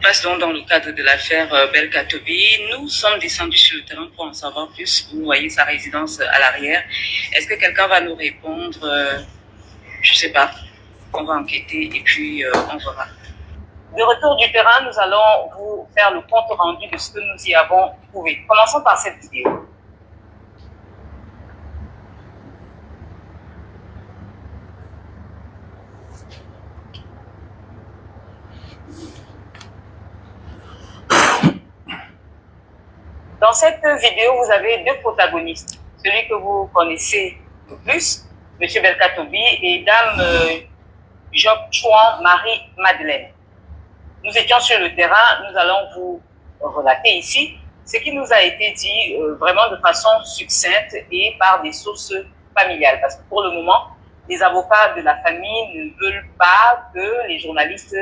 Passe donc dans le cadre de l'affaire Belkatobi. Nous sommes descendus sur le terrain pour en savoir plus. Vous voyez sa résidence à l'arrière. Est-ce que quelqu'un va nous répondre? Je ne sais pas. On va enquêter et puis on verra. De retour du terrain, nous allons vous faire le compte rendu de ce que nous y avons trouvé. Commençons par cette vidéo. Dans cette vidéo, vous avez deux protagonistes. Celui que vous connaissez le plus, M. Belkatobi, et Dame Job Chouan Marie-Madeleine. Nous étions sur le terrain, nous allons vous relater ici ce qui nous a été dit vraiment de façon succincte et par des sources familiales. Parce que pour le moment, les avocats de la famille ne veulent pas que les journalistes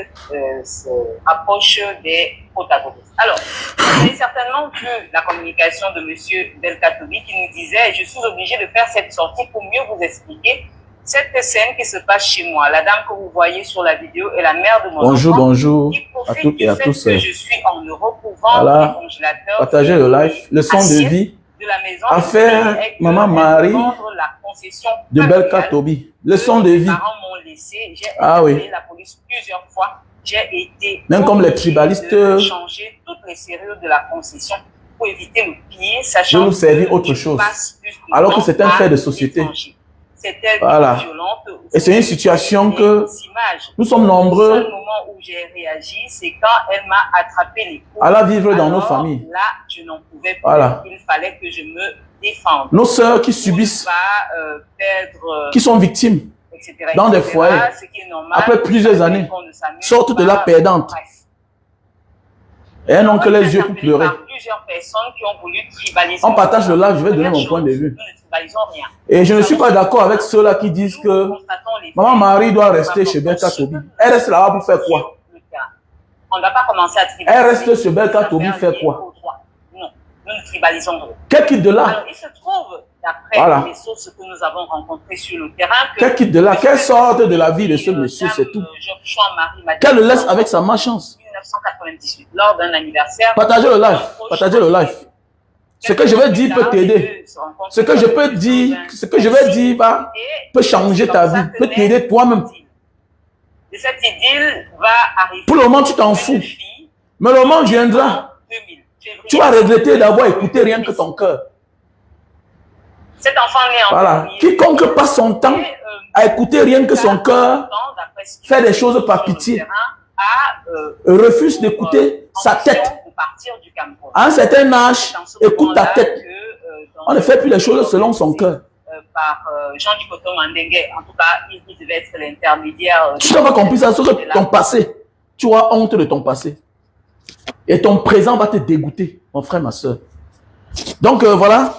se rapprochent des protagonistes. Alors, vous avez certainement vu la communication de M. Belkatobi qui nous disait « Je suis obligé de faire cette sortie pour mieux vous expliquer cette scène qui se passe chez moi. La dame que vous voyez sur la vidéo est la mère de mon enfant. Bonjour à toutes et à tous. Que je suis en Europe pour vendre des congélateurs. Partagez le live, leçon de vie. De la maison, affaire Maman Marie de Belkatobi. Leçon de vie. Ah oui. La police plusieurs fois. J'ai été même comme les tribalistes changer toutes les serrures de la concession pour éviter le pire, sachant de nous servir autre chose. Alors que c'est un fait de société. Voilà. Et c'est une situation que nous sommes nombreux. Le seul moment où j'ai réagi, c'est quand elle m'a attrapé les coups. À la vivre dans nos familles. Là, je n'en pouvais plus. Voilà. Il fallait que je me défende. Nos sœurs qui subissent, qui sont victimes dans des foyers, après plusieurs années, sortent de là perdantes. Et elles n'ont que les yeux pour pleurer. On partage le live, je vais donner mon point de vue. Et je ne suis pas d'accord avec ceux-là qui disent que Maman Marie doit rester chez Belkatobi. Elle reste là-bas pour faire quoi? Elle reste chez Belkatobi pour faire quoi? Non, nous ne tribalisons pas. Qu'elle quitte de là? Alors, il se trouve, d'après les sources que nous avons rencontrées sur le terrain, qu'elle quitte de là, qu'elle sorte de la vie de ce monsieur, c'est tout. Qu'elle le laisse avec sa malchance. 1998, lors d'un anniversaire. Partagez le live, partagez le live. Ce que je vais dire peut t'aider. Ce que je peux dire, ce que je vais dire peut changer ta vie, peut t'aider toi-même. Cette idylle va arriver. Pour le moment, tu t'en fous. Mais le moment viendra. Tu vas regretter d'avoir écouté rien que ton cœur. Cet enfant né en voilà. Quiconque passe son temps à écouter rien que son cœur, fait des choses par pitié, refuse d'écouter sa tête. À un certain âge, écoute ta tête. On ne fait plus les choses selon son cœur. Par Jean Dikoto Mandengue, en tout cas, il devait être l'intermédiaire. Tu n'as pas compris ça, c'est ton passé. Tu as honte de ton passé. Et ton présent va te dégoûter, mon frère, ma soeur. Donc, voilà.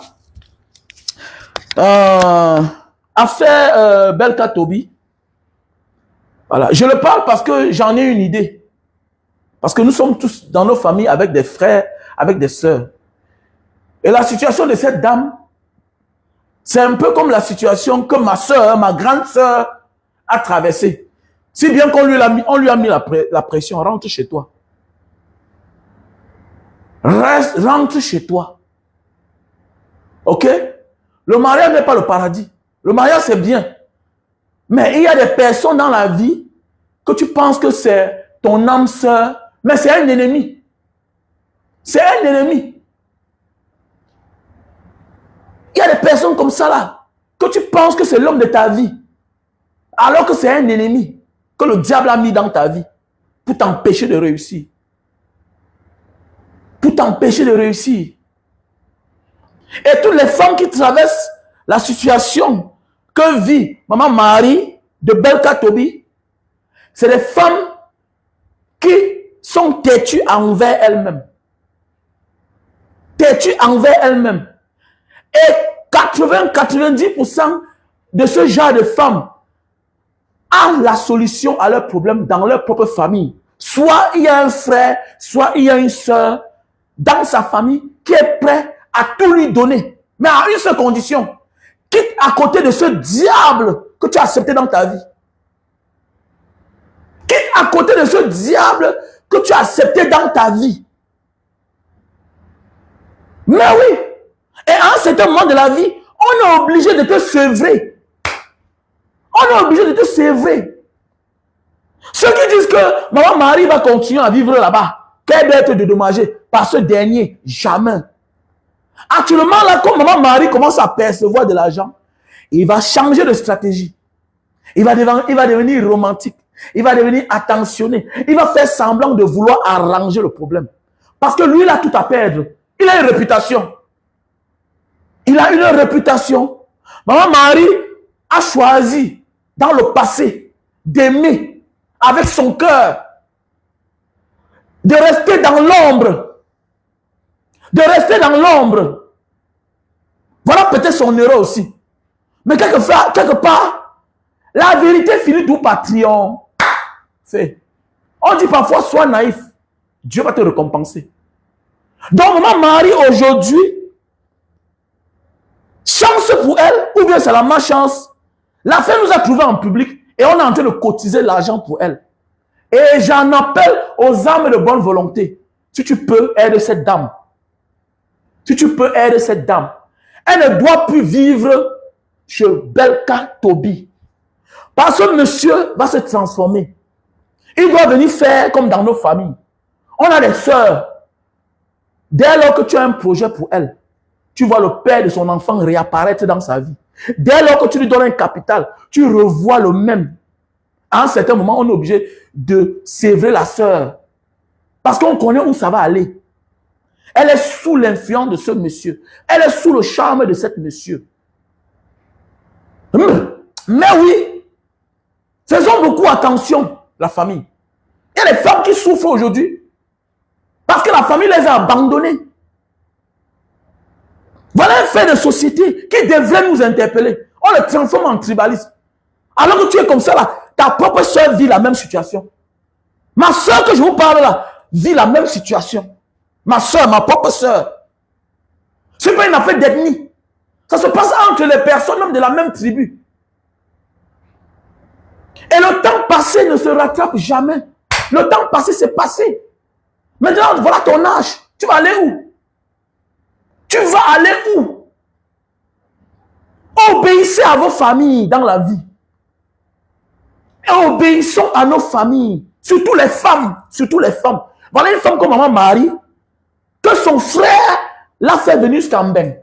Affaire Belkatobi. Voilà. Je le parle parce que j'en ai une idée. Parce que nous sommes tous dans nos familles avec des frères, avec des sœurs. Et la situation de cette dame, c'est un peu comme la situation que ma sœur, ma grande sœur, a traversée. Si bien qu'on lui a mis la pression, rentre chez toi. Rentre chez toi. Ok? Le mariage n'est pas le paradis. Le mariage, c'est bien. Mais il y a des personnes dans la vie que tu penses que c'est ton âme sœur, mais c'est un ennemi. C'est un ennemi. Il y a des personnes comme ça là, que tu penses que c'est l'homme de ta vie, alors que c'est un ennemi que le diable a mis dans ta vie pour t'empêcher de réussir. Pour t'empêcher de réussir. Et toutes les femmes qui traversent la situation que vit Maman Marie de Belkatobi, c'est des femmes qui sont têtues envers elles-mêmes. Têtues envers elles-mêmes. Et 80-90% de ce genre de femmes ont la solution à leurs problèmes dans leur propre famille. Soit il y a un frère, soit il y a une soeur dans sa famille qui est prêt à tout lui donner. Mais à une seule condition. Quitte à côté de ce diable que tu as accepté dans ta vie. Quitte à côté de ce diable que tu as accepté dans ta vie. Mais oui. Et à un certain moment de la vie, on est obligé de te sevrer. On est obligé de te sevrer. Ceux qui disent que maman Marie va continuer à vivre là-bas, qu'elle doit être dédommagée par ce dernier, jamais. Actuellement, là, comme maman Marie commence à percevoir de l'argent, il va changer de stratégie. Il va devenir romantique. Il va devenir attentionné. Il va faire semblant de vouloir arranger le problème. Parce que lui, il a tout à perdre. Il a une réputation. Il a une réputation. Maman Marie a choisi, dans le passé, d'aimer avec son cœur, de rester dans l'ombre. De rester dans l'ombre. Voilà peut-être son erreur aussi. Mais quelque part, la vérité finit tout par triompher. On dit parfois, sois naïf. Dieu va te récompenser. Donc, maman Marie, aujourd'hui, chance pour elle, ou bien c'est la malchance. La femme nous a trouvés en public et on est en train de cotiser l'argent pour elle. Et j'en appelle aux âmes de bonne volonté. Si tu peux aider cette dame. Si tu peux aider cette dame. Elle ne doit plus vivre chez Belka Toby. Parce que monsieur va se transformer. Il doit venir faire comme dans nos familles. On a des sœurs. Dès lors que tu as un projet pour elle, tu vois le père de son enfant réapparaître dans sa vie. Dès lors que tu lui donnes un capital, tu revois le même. À un certain moment, on est obligé de sévrer la sœur. Parce qu'on connaît où ça va aller. Elle est sous l'influence de ce monsieur. Elle est sous le charme de cet monsieur. Mais oui, faisons beaucoup attention, la famille. Il y a des femmes qui souffrent aujourd'hui parce que la famille les a abandonnées. Voilà un fait de société qui devrait nous interpeller. On le transforme en tribalisme. Alors que tu es comme ça là, ta propre soeur vit la même situation. Ma soeur que je vous parle là, vit la même situation. Ma soeur, ma propre soeur. Ce n'est pas une affaire d'ethnie. Ça se passe entre les personnes même de la même tribu. Et le temps passé ne se rattrape jamais. Le temps passé, c'est passé. Maintenant, voilà ton âge. Tu vas aller où? Tu vas aller où? Obéissez à vos familles dans la vie. Et obéissons à nos familles. Surtout les femmes. Surtout les femmes. Voilà une femme comme maman Marie, que son frère l'a fait venir jusqu'à Mbeng.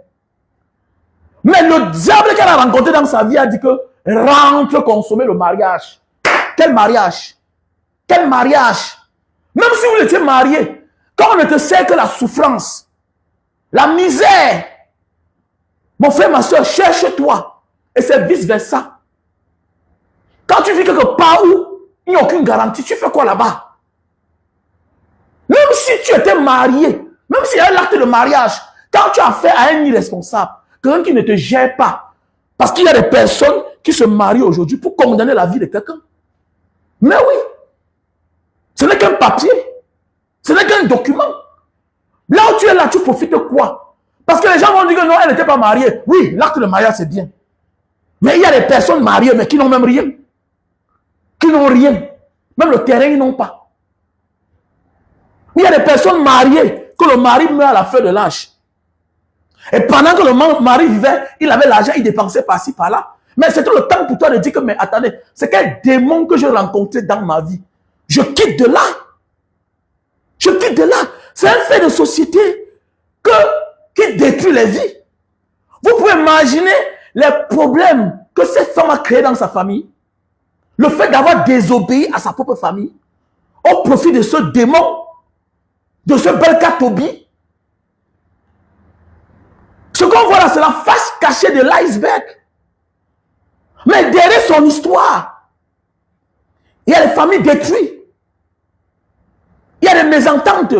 Mais le diable qu'elle a rencontré dans sa vie a dit que rentre consommer le mariage. Quel mariage? Quel mariage? Même si vous étiez marié, quand on ne te sait que la souffrance, la misère, mon frère, ma soeur, cherche-toi. Et c'est vice-versa. Quand tu vis quelque part où il n'y a aucune garantie, tu fais quoi là-bas? Même si tu étais marié, même s'il y a l'acte de mariage, quand tu as fait à un irresponsable, quelqu'un qui ne te gère pas, parce qu'il y a des personnes qui se marient aujourd'hui pour condamner la vie de quelqu'un. Mais oui, ce n'est qu'un papier, ce n'est qu'un document. Là où tu es là, tu profites de quoi? Parce que les gens vont dire que non, elle n'était pas mariée. Oui, l'acte de mariage, c'est bien. Mais il y a des personnes mariées, mais qui n'ont même rien. Qui n'ont rien. Même le terrain, ils n'ont pas. Il y a des personnes mariées, que le mari meurt à la fin de l'âge. Et pendant que le mari vivait, il avait l'argent, il dépensait par-ci, par-là. Mais c'était le temps pour toi de dire que, mais attendez, c'est quel démon que j'ai rencontré dans ma vie? Je quitte de là. Je quitte de là. C'est un fait de société qui détruit les vies. Vous pouvez imaginer les problèmes que cette femme a créés dans sa famille. Le fait d'avoir désobéi à sa propre famille au profit de ce démon, de ce Belka Toby. Ce qu'on voit là, c'est la face cachée de l'iceberg. Mais derrière son histoire, il y a des familles détruites. Il y a des mésententes.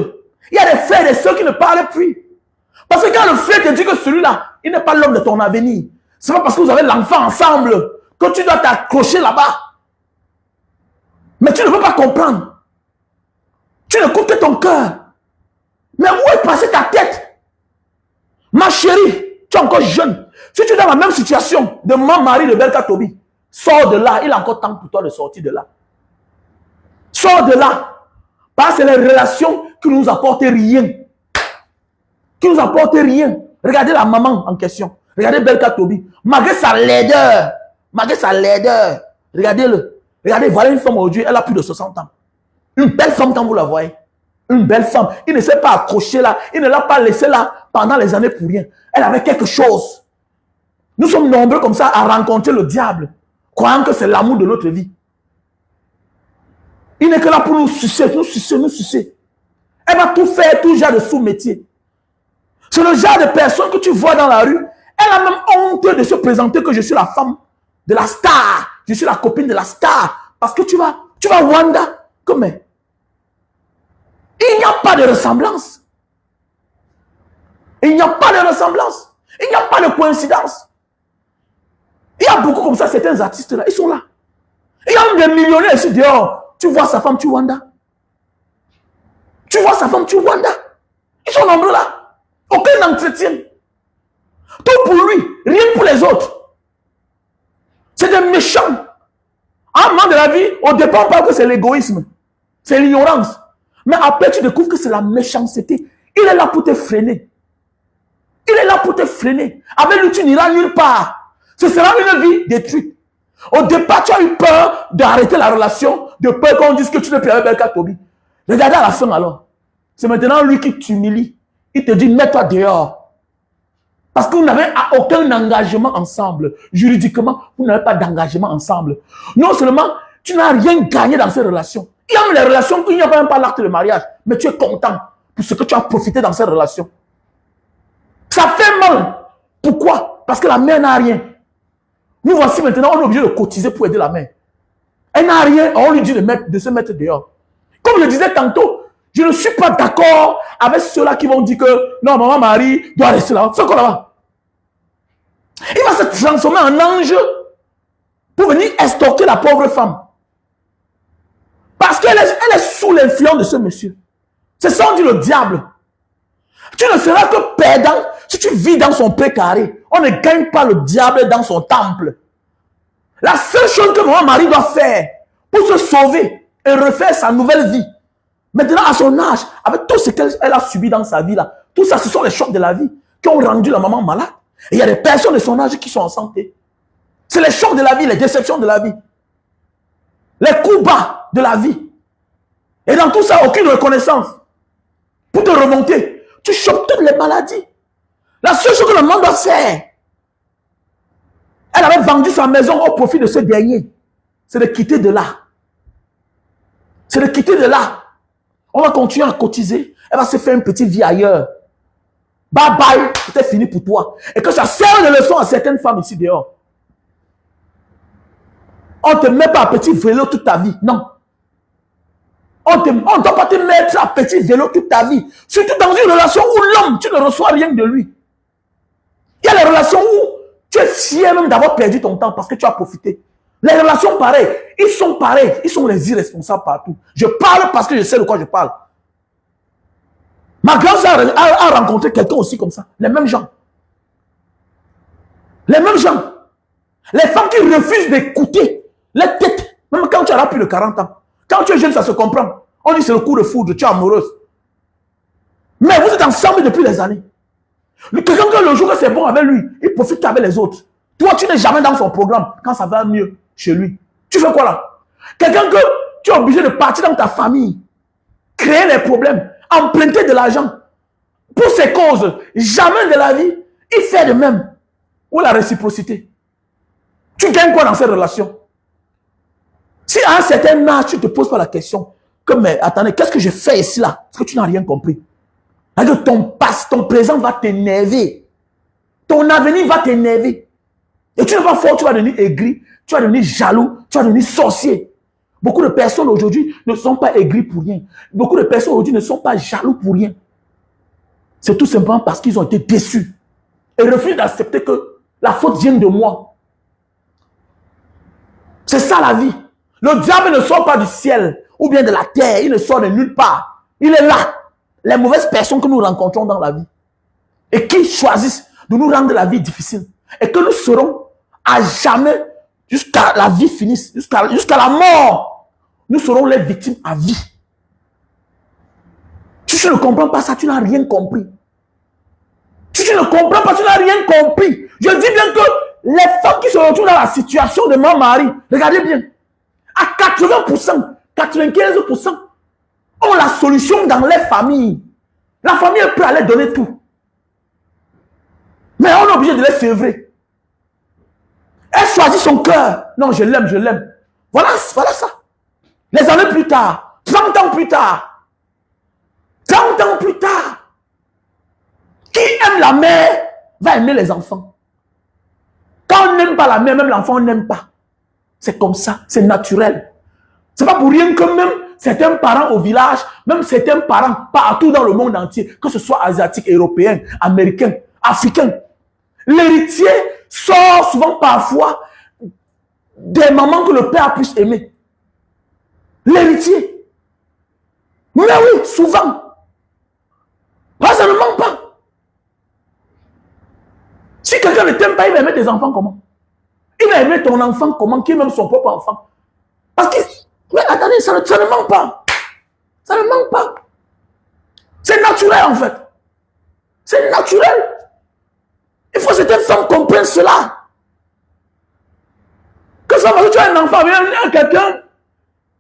Il y a des frères et des soeurs qui ne parlent plus. Parce que quand le frère te dit que celui-là, il n'est pas l'homme de ton avenir, c'est pas parce que vous avez l'enfant ensemble que tu dois t'accrocher là-bas. Mais tu ne peux pas comprendre. Tu n'écoutes que ton cœur. Mais où est passée ta tête? Ma chérie, tu es encore jeune. Si tu es dans la même situation de mon mari de Belka Toby, sors de là. Il a encore temps pour toi de sortir de là. Sors de là. Parce que c'est les relations qui ne nous apportent rien. Qui nous apportent rien. Regardez la maman en question. Regardez Belka Tobi. Malgré sa laideur. Malgré sa laideur. Regardez-le. Regardez, voilà une femme aujourd'hui, elle a plus de 60 ans. Une belle femme quand vous la voyez. Une belle femme. Il ne s'est pas accroché là. Il ne l'a pas laissé là pendant les années pour rien. Elle avait quelque chose. Nous sommes nombreux comme ça à rencontrer le diable, croyant que c'est l'amour de notre vie. Il n'est que là pour nous sucer, nous sucer, nous sucer. Elle va tout faire, tout genre de sous-métier. C'est le genre de personne que tu vois dans la rue. Elle a même honte de se présenter que je suis la femme de la star. Je suis la copine de la star. Parce que tu vas Rwanda. Comme il n'y a pas de ressemblance. Il n'y a pas de ressemblance. Il n'y a pas de coïncidence. Il y a beaucoup comme ça, certains artistes là, ils sont là. Il y a même des millionnaires ici dehors. Tu vois sa femme, tu Rwanda. Tu vois sa femme, tu Rwanda. Ils sont nombreux là. Aucun entretien. Tout pour lui, rien pour les autres. C'est des méchants. À un moment de la vie, au départ, on parle que c'est l'égoïsme. C'est l'ignorance. Mais après, tu découvres que c'est la méchanceté. Il est là pour te freiner. Il est là pour te freiner. Avec lui, tu n'iras nulle part. Ce sera une vie détruite. Au départ, tu as eu peur d'arrêter la relation, de peur qu'on dise que tu ne peux avec Belka Tobi. Regardez à la fin alors. C'est maintenant lui qui t'humilie. Il te dit, mets-toi dehors. Parce que vous n'avez aucun engagement ensemble. Juridiquement, vous n'avez pas d'engagement ensemble. Non seulement, tu n'as rien gagné dans ces relations. Il y a même les relations où il n'y a même pas l'acte de mariage. Mais tu es content pour ce que tu as profité dans ces relations. Ça fait mal. Pourquoi? Parce que la mère n'a rien. Nous voici maintenant, on est obligé de cotiser pour aider la mère. Elle n'a rien, on lui dit de se mettre dehors. Comme je disais tantôt, je ne suis pas d'accord avec ceux-là qui vont dire que non, maman Marie doit rester là. Fais quoi là-bas? Il va se transformer en ange pour venir estorquer la pauvre femme. Parce qu'elle est sous l'influence de ce monsieur. C'est ça, on dit le diable. Tu ne seras que perdant si tu vis dans son précaré. On ne gagne pas le diable dans son temple. La seule chose que maman Marie doit faire pour se sauver et refaire sa nouvelle vie, maintenant à son âge, avec tout ce qu'elle a subi dans sa vie là, tout ça, ce sont les chocs de la vie qui ont rendu la maman malade. Et il y a des personnes de son âge qui sont en santé. C'est les chocs de la vie, les déceptions de la vie, les coups bas de la vie. Et dans tout ça, aucune reconnaissance. Pour te remonter, tu chopes toutes les maladies. La seule chose que le monde doit faire, elle avait vendu sa maison au profit de ce dernier. C'est de quitter de là. C'est de quitter de là. On va continuer à cotiser. Elle va se faire une petite vie ailleurs. Bye bye, c'était fini pour toi. Et que ça sert de leçon à certaines femmes ici dehors. On ne te met pas à petit vélo toute ta vie. Non. On ne doit pas te mettre à petit vélo toute ta vie. Surtout dans une relation où l'homme, tu ne reçois rien de lui. Il y a les relations où tu es fier même d'avoir perdu ton temps parce que tu as profité. Les relations pareilles, ils sont pareils. Ils sont les irresponsables partout. Je parle parce que je sais de quoi je parle. Ma grand-sœur a rencontré quelqu'un aussi comme ça. Les mêmes gens. Les mêmes gens. Les femmes qui refusent d'écouter les têtes. Même quand tu as plus de 40 ans. Quand tu es jeune, ça se comprend. On dit c'est le coup de foudre, tu es amoureuse. Mais vous êtes ensemble depuis des années. Quelqu'un que le jour que c'est bon avec lui, il profite avec les autres. Toi, tu n'es jamais dans son programme quand ça va mieux chez lui. Tu fais quoi là? Quelqu'un que tu es obligé de partir dans ta famille, créer les problèmes, emprunter de l'argent pour ces causes. Jamais de la vie, il fait de même. Ou la réciprocité. Tu gagnes quoi dans cette relation? Si à un certain âge, tu ne te poses pas la question, que mais attendez, qu'est-ce que je fais ici là? Parce que tu n'as rien compris. Alors ton présent va t'énerver. Ton avenir va t'énerver. Et tu n'es pas fort, tu vas devenir aigri, tu vas devenir jaloux, tu vas devenir sorcier. Beaucoup de personnes aujourd'hui ne sont pas aigris pour rien. Beaucoup de personnes aujourd'hui ne sont pas jaloux pour rien. C'est tout simplement parce qu'ils ont été déçus. Et refusent d'accepter que la faute vient de moi. C'est ça la vie. Le diable ne sort pas du ciel ou bien de la terre. Il ne sort de nulle part. Il est là. Les mauvaises personnes que nous rencontrons dans la vie et qui choisissent de nous rendre la vie difficile et que nous serons à jamais, jusqu'à la vie finisse, jusqu'à la mort, nous serons les victimes à vie. Si tu ne comprends pas ça, tu n'as rien compris. Si tu ne comprends pas, tu n'as rien compris. Je dis bien que les femmes qui se retrouvent dans la situation de mon mari, regardez bien, à 80%, 95% ont la solution dans les familles. La famille peut aller donner tout. Mais on est obligé de les sevrer. Elle choisit son cœur. Non, je l'aime, je l'aime. Voilà ça. Les années plus tard, 30 ans plus tard, 30 ans plus tard, qui aime la mère va aimer les enfants. Quand on n'aime pas la mère, même l'enfant, on n'aime pas. C'est comme ça, c'est naturel. C'est pas pour rien que même certains parents au village, même certains parents partout dans le monde entier, que ce soit asiatique, européen, américain, africain, l'héritier sort souvent parfois des mamans que le père a plus aimé. L'héritier. Mais oui, souvent. Là, ça ne manque pas. Si quelqu'un ne t'aime pas, il va aimer tes enfants comment? Il va aimer ton enfant comment? Qui est même son propre enfant. Parce que, mais attendez, ça ne manque pas. Ça ne manque pas. C'est naturel en fait. C'est naturel. Il faut que certaines femmes comprennent cela. Que ça va, tu as un enfant, il y a quelqu'un,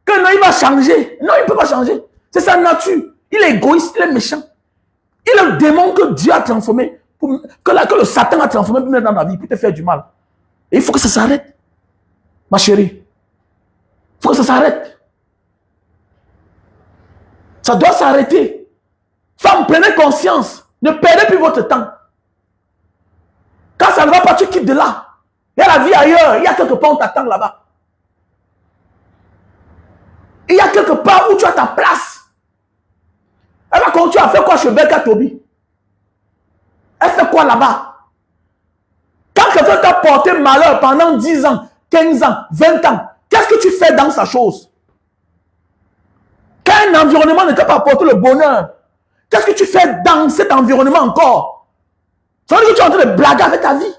que non, il va changer. Non, il ne peut pas changer. C'est sa nature. Il est égoïste, il est méchant. Il est le démon que Dieu a transformé, que le Satan a transformé pour mettre dans ta vie, pour te faire du mal. Et il faut que ça s'arrête. Ma chérie. Il faut que ça s'arrête. Ça doit s'arrêter. Femme, prenez conscience. Ne perdez plus votre temps. Quand ça ne va pas, tu quittes de là. Il y a la vie ailleurs. Il y a quelque part où on t'attend là-bas. Il y a quelque part où tu as ta place. Elle va continuer à faire quoi chez Belka Tobi? Elle fait quoi là-bas? Quand quelqu'un t'a porté malheur pendant 10 ans, 15 ans, 20 ans, qu'est-ce que tu fais dans sa chose? Quand un environnement ne t'a pas apporté le bonheur, qu'est-ce que tu fais dans cet environnement encore? Ça veut dire que tu es en train de blaguer avec ta vie.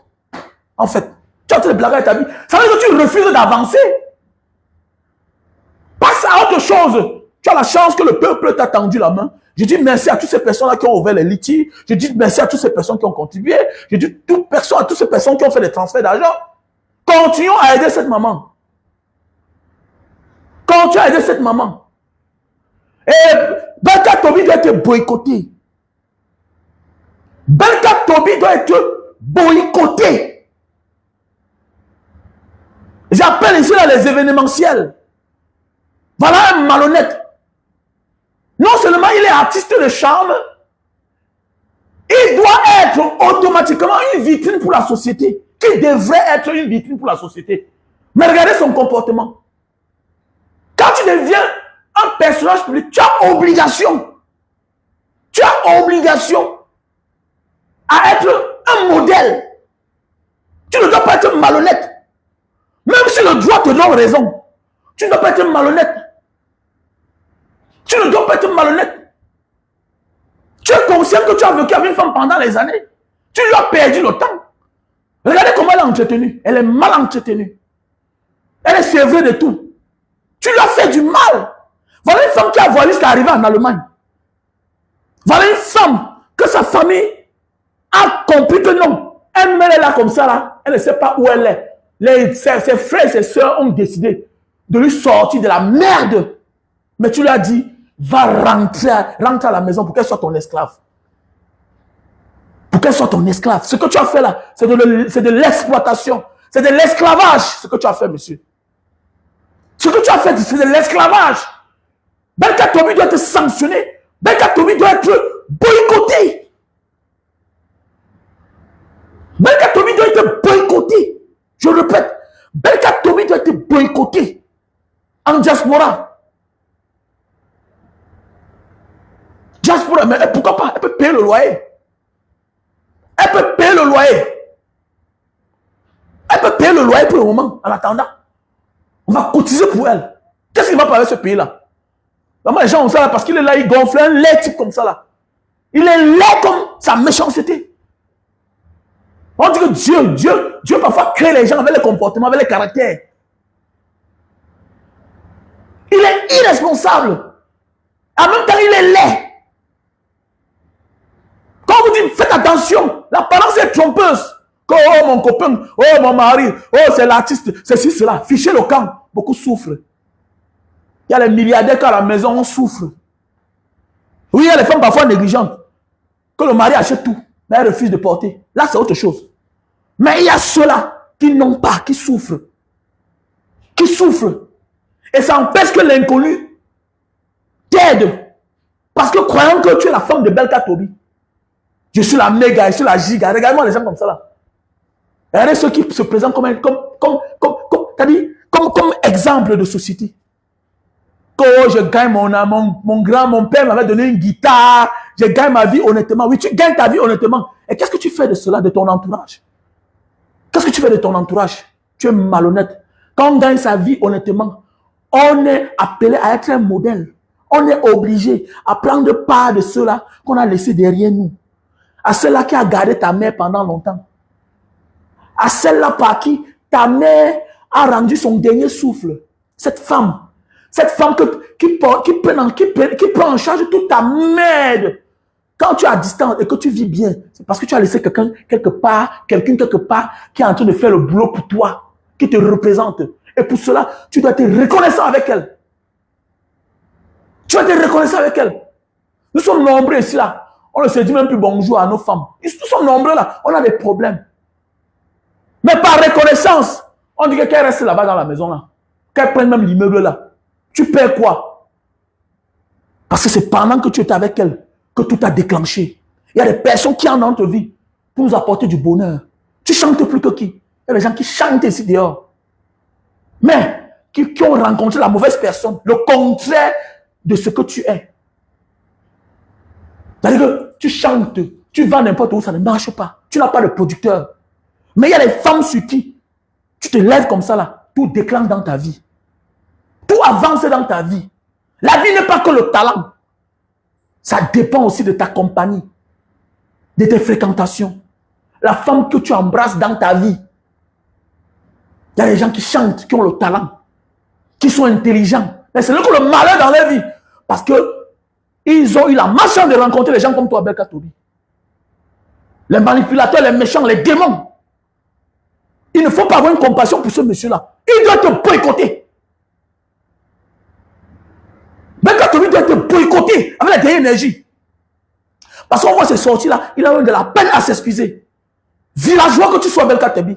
En fait, tu es en train de blaguer avec ta vie. Ça veut dire que tu refuses d'avancer. Passe à autre chose. Tu as la chance que le peuple t'a tendu la main. Je dis merci à toutes ces personnes-là qui ont ouvert les litiges. Je dis merci à toutes ces personnes qui ont contribué. Je dis à toutes ces personnes qui ont fait des transferts d'argent. Continuons à aider cette maman. Continuons à aider cette maman. Et Belka Tobi doit être boycotté. Belka Tobi doit être boycotté. J'appelle ici là les événementiels. Voilà un malhonnête. Non seulement il est artiste de charme, il doit être automatiquement une vitrine pour la société. Qui devrait être une vitrine pour la société. Mais regardez son comportement. Quand tu deviens un personnage public, tu as obligation. Tu as obligation à être un modèle. Tu ne dois pas être malhonnête. Même si le droit te donne raison, tu ne dois pas être malhonnête. Tu ne dois pas être malhonnête. Tu es conscient que tu as vécu avec une femme pendant les années. Tu lui as perdu le temps. Regardez comment elle est entretenue. Elle est mal entretenue. Elle est sévrée de tout. Tu lui as fait du mal. Voilà une femme qui a voulu jusqu'à arriver en Allemagne. Voilà une femme que sa famille a compris que non. Elle est là comme ça, là. Elle ne sait pas où elle est. Ses frères et ses soeurs ont décidé de lui sortir de la merde. Mais tu lui as dit, va rentrer à la maison pour qu'elle soit ton esclave. Pour qu'elle soit ton esclave. Ce que tu as fait là, c'est de l'exploitation. C'est de l'esclavage, ce que tu as fait, monsieur. Ce que tu as fait, c'est de l'esclavage. Belka Tobi doit être sanctionné. Belka Tobi doit être boycotté. Belka Tobi doit être boycotté. Je répète, Belka Tobi doit être boycotté en diaspora. Diaspora, mais pourquoi pas? Elle peut payer le loyer. Elle peut payer le loyer. Elle peut payer le loyer pour le moment, en attendant. On va cotiser pour elle. Qu'est-ce qu'il va faire avec ce pays-là? Vraiment, les gens ont ça là parce qu'il est là, il gonfle un lait type comme ça là. Il est laid comme sa méchanceté. On dit que Dieu parfois crée les gens avec les comportements, avec les caractères. Il est irresponsable. En même temps, il est laid. Faites attention. L'apparence est trompeuse. Oh, mon copain, oh, mon mari, oh, c'est l'artiste, ceci, cela. Fichez le camp. Beaucoup souffrent. Il y a les milliardaires qui à la maison, on souffre. Oui, il y a les femmes parfois négligentes. Que le mari achète tout, mais elle refuse de porter. Là, c'est autre chose. Mais il y a ceux-là qui n'ont pas, qui souffrent. Qui souffrent. Et ça empêche que l'inconnu t'aide. Parce que croyant que tu es la femme de Belka Tobi, je suis la méga, je suis la giga. Regarde-moi les gens comme ça là. Regardez ceux qui se présentent comme exemple de société. Que je gagne mon père m'avait donné une guitare, je gagne ma vie honnêtement. Oui, tu gagnes ta vie honnêtement. Et qu'est-ce que tu fais de cela, de ton entourage? Qu'est-ce que tu fais de ton entourage? Tu es malhonnête. Quand on gagne sa vie honnêtement, on est appelé à être un modèle. On est obligé à prendre part de ceux-là qu'on a laissés derrière nous. À ceux-là qui a gardé ta mère pendant longtemps. À celle-là par qui ta mère a rendu son dernier souffle. Cette femme qui prend en charge toute ta merde. Quand tu es à distance et que tu vis bien, c'est parce que tu as laissé quelqu'un quelque part qui est en train de faire le boulot pour toi, qui te représente. Et pour cela, tu dois être reconnaissant avec elle. Tu dois être reconnaissant avec elle. Nous sommes nombreux ici là. On ne se dit même plus bonjour à nos femmes. Nous sommes nombreux là. On a des problèmes. Mais par reconnaissance, on dit qu'elle reste là-bas dans la maison là. Qu'elle prenne même l'immeuble là. Tu perds quoi? Parce que c'est pendant que tu étais avec elle que tout a déclenché. Il y a des personnes qui en ont notre vie pour nous apporter du bonheur. Tu chantes plus que qui? Il y a des gens qui chantent ici dehors. Mais qui ont rencontré la mauvaise personne. Le contraire de ce que tu es. C'est-à-dire que tu chantes, tu vas n'importe où, ça ne marche pas. Tu n'as pas de producteur. Mais il y a des femmes sur qui tu te lèves comme ça là, tout déclenche dans ta vie. Tout avance dans ta vie. La vie n'est pas que le talent. Ça dépend aussi de ta compagnie, de tes fréquentations. La femme que tu embrasses dans ta vie. Il y a des gens qui chantent, qui ont le talent, qui sont intelligents. Mais c'est là que le malheur dans leur vie. Parce que ils ont eu la malchance de rencontrer les gens comme toi, Belka Tobi. Les manipulateurs, les méchants, les démons. Il ne faut pas avoir une compassion pour ce monsieur-là. Il doit te boycotter. Belka Tobi doit te boycotter avec la dernière énergie. Parce qu'on voit ces sorties-là, il a eu de la peine à s'excuser. Villageois que tu sois, Belka Tobi.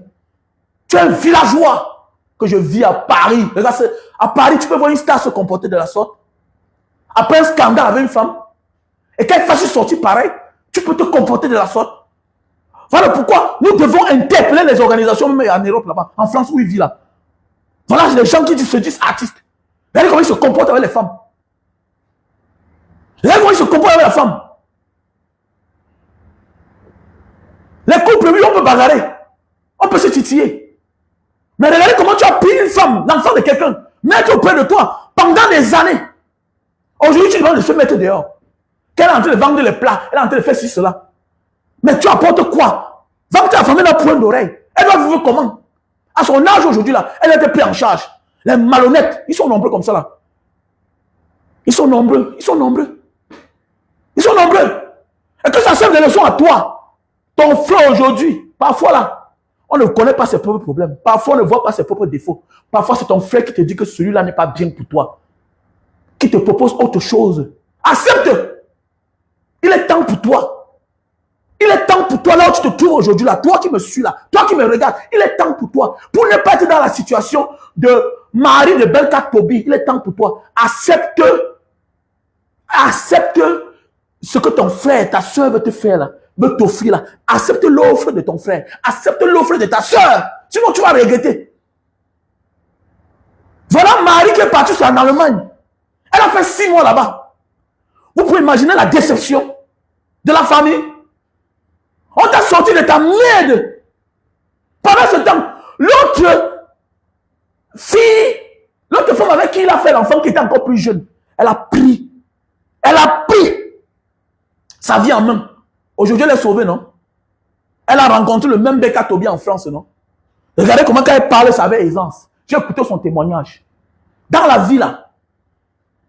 Tu es un villageois que je vis à Paris. Regarde, à Paris, tu peux voir une star se comporter de la sorte. Après un scandale avec une femme, et qu'elle fasse une sortie pareille, tu peux te comporter de la sorte. Voilà pourquoi nous devons interpeller les organisations, même en Europe là-bas, en France où il vit là. Voilà les gens qui se disent artistes. Regardez comment ils se comportent avec les femmes. Regardez comment ils se comportent avec la femme. Les couples, oui, on peut bagarrer. On peut se titiller. Mais regardez comment tu as pris une femme, l'enfant de quelqu'un, mettre auprès de toi pendant des années. Aujourd'hui, tu demandes de se mettre dehors. Qu'elle est en train de vendre les plats, elle est en train de faire ci, cela. Mais tu apportes quoi? Va mettre la famille dans le point d'oreille. Elle va vivre comment? À son âge aujourd'hui, là, elle a été prise en charge. Les malhonnêtes, ils sont nombreux comme ça, là. Ils sont nombreux, ils sont nombreux. Ils sont nombreux. Et que ça serve de leçon à toi. Ton frère aujourd'hui, parfois là, on ne connaît pas ses propres problèmes. Parfois, on ne voit pas ses propres défauts. Parfois, c'est ton frère qui te dit que celui-là n'est pas bien pour toi. Qui te propose autre chose. Accepte. Il est temps pour toi. Il est temps pour toi là où tu te trouves aujourd'hui là. Toi qui me suis là. Toi qui me regardes. Il est temps pour toi. Pour ne pas être dans la situation de Marie de Belka Tobi. Il est temps pour toi. Accepte. Accepte ce que ton frère, ta soeur veut te faire là. Veut t'offrir là. Accepte l'offre de ton frère. Accepte l'offre de ta soeur. Sinon tu vas regretter. Voilà Marie qui est partie en Allemagne. Elle a fait 6 mois là-bas. Vous pouvez imaginer la déception de la famille. On t'a sorti de ta merde. Pendant ce temps, l'autre fille, l'autre femme avec qui il a fait l'enfant qui était encore plus jeune, elle a pris sa vie en main. Aujourd'hui, elle est sauvée, non? Elle a rencontré le même Belka Tobi en France, non? Regardez comment quand elle parle, ça avait aisance. J'ai écouté son témoignage. Dans la vie, là,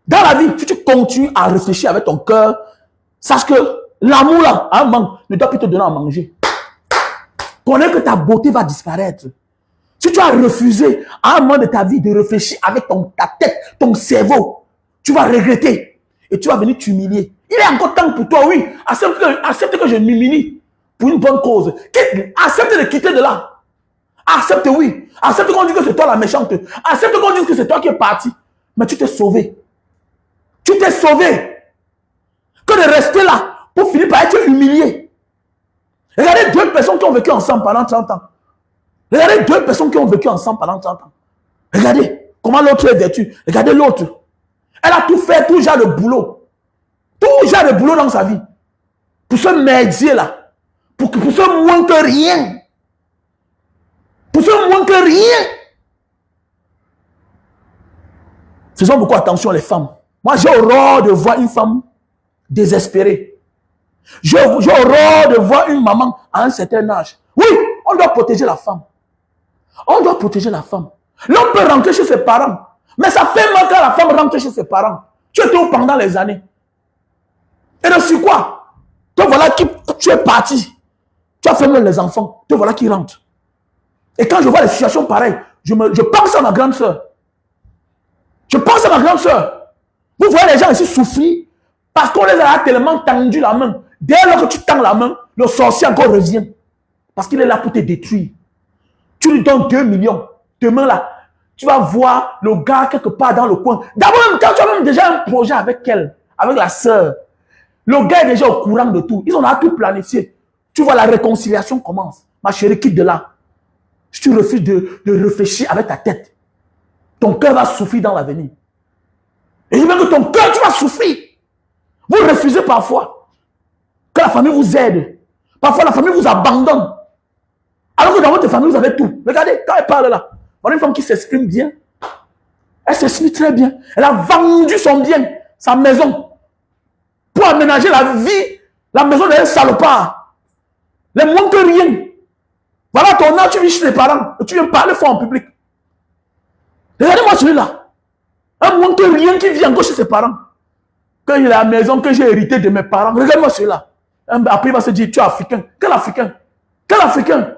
dans la vie, si tu continues à réfléchir avec ton cœur, sache que l'amour là, à un moment, ne doit plus te donner à manger. Connais que ta beauté va disparaître. Si tu as refusé à un moment de ta vie de réfléchir avec ta tête, ton cerveau, tu vas regretter et tu vas venir t'humilier. Il est encore temps pour toi, oui. Accepte que je m'humilie pour une bonne cause. Accepte de quitter de là. Accepte, oui. Accepte qu'on dise que c'est toi la méchante. Accepte qu'on dise que c'est toi qui es parti. Mais tu t'es sauvé. Tu t'es sauvé. Que de rester là pour finir par être humilié. Regardez deux personnes qui ont vécu ensemble pendant 30 ans. Regardez deux personnes qui ont vécu ensemble pendant 30 ans. Regardez comment l'autre est vêtu. Regardez l'autre. Elle a tout fait, tout genre de boulot. Tout genre de boulot dans sa vie. Pour se merdier là. Pour se moins que rien. Pour se moins que rien. Faisons beaucoup attention les femmes. Moi j'ai horreur de voir une femme désespérée. J'ai horreur de voir une maman à un certain âge. Oui, on doit protéger la femme. On doit protéger la femme. L'homme peut rentrer chez ses parents. Mais ça fait mal quand la femme rentre chez ses parents. Tu étais où pendant les années? Et de sur quoi? Te voilà qui tu es parti. Tu as fait même les enfants. Te voilà qui rentre. Et quand je vois les situations pareilles, je pense à ma grande soeur. Je pense à ma grande soeur. Vous voyez les gens ici souffrir parce qu'on les a tellement tendu la main. Dès lors que tu tends la main, le sorcier encore revient. Parce qu'il est là pour te détruire. Tu lui donnes 2 millions. Demain là, tu vas voir le gars quelque part dans le coin. D'abord, quand tu as même déjà un projet avec elle, avec la sœur, le gars est déjà au courant de tout. Ils ont tout planifié. Tu vois, la réconciliation commence. Ma chérie, quitte de là. Si tu refuses de réfléchir avec ta tête, ton cœur va souffrir dans l'avenir. Et je veux que ton cœur, tu vas souffrir. Vous refusez parfois que la famille vous aide. Parfois, la famille vous abandonne. Alors que dans votre famille, vous avez tout. Regardez, quand elle parle là, voilà une femme qui s'exprime bien. Elle s'exprime très bien. Elle a vendu son bien, sa maison, pour aménager la vie, la maison d'un salopard. Les moins que rien. Voilà ton âge, tu vis chez les parents, et tu viens parler fort en public. Regardez-moi celui-là. Un moins que rien qui vit encore chez ses parents. Quand il a la maison que j'ai hérité de mes parents, regarde-moi celui-là. Après, il va se dire, tu es africain. Quel africain? Quel africain?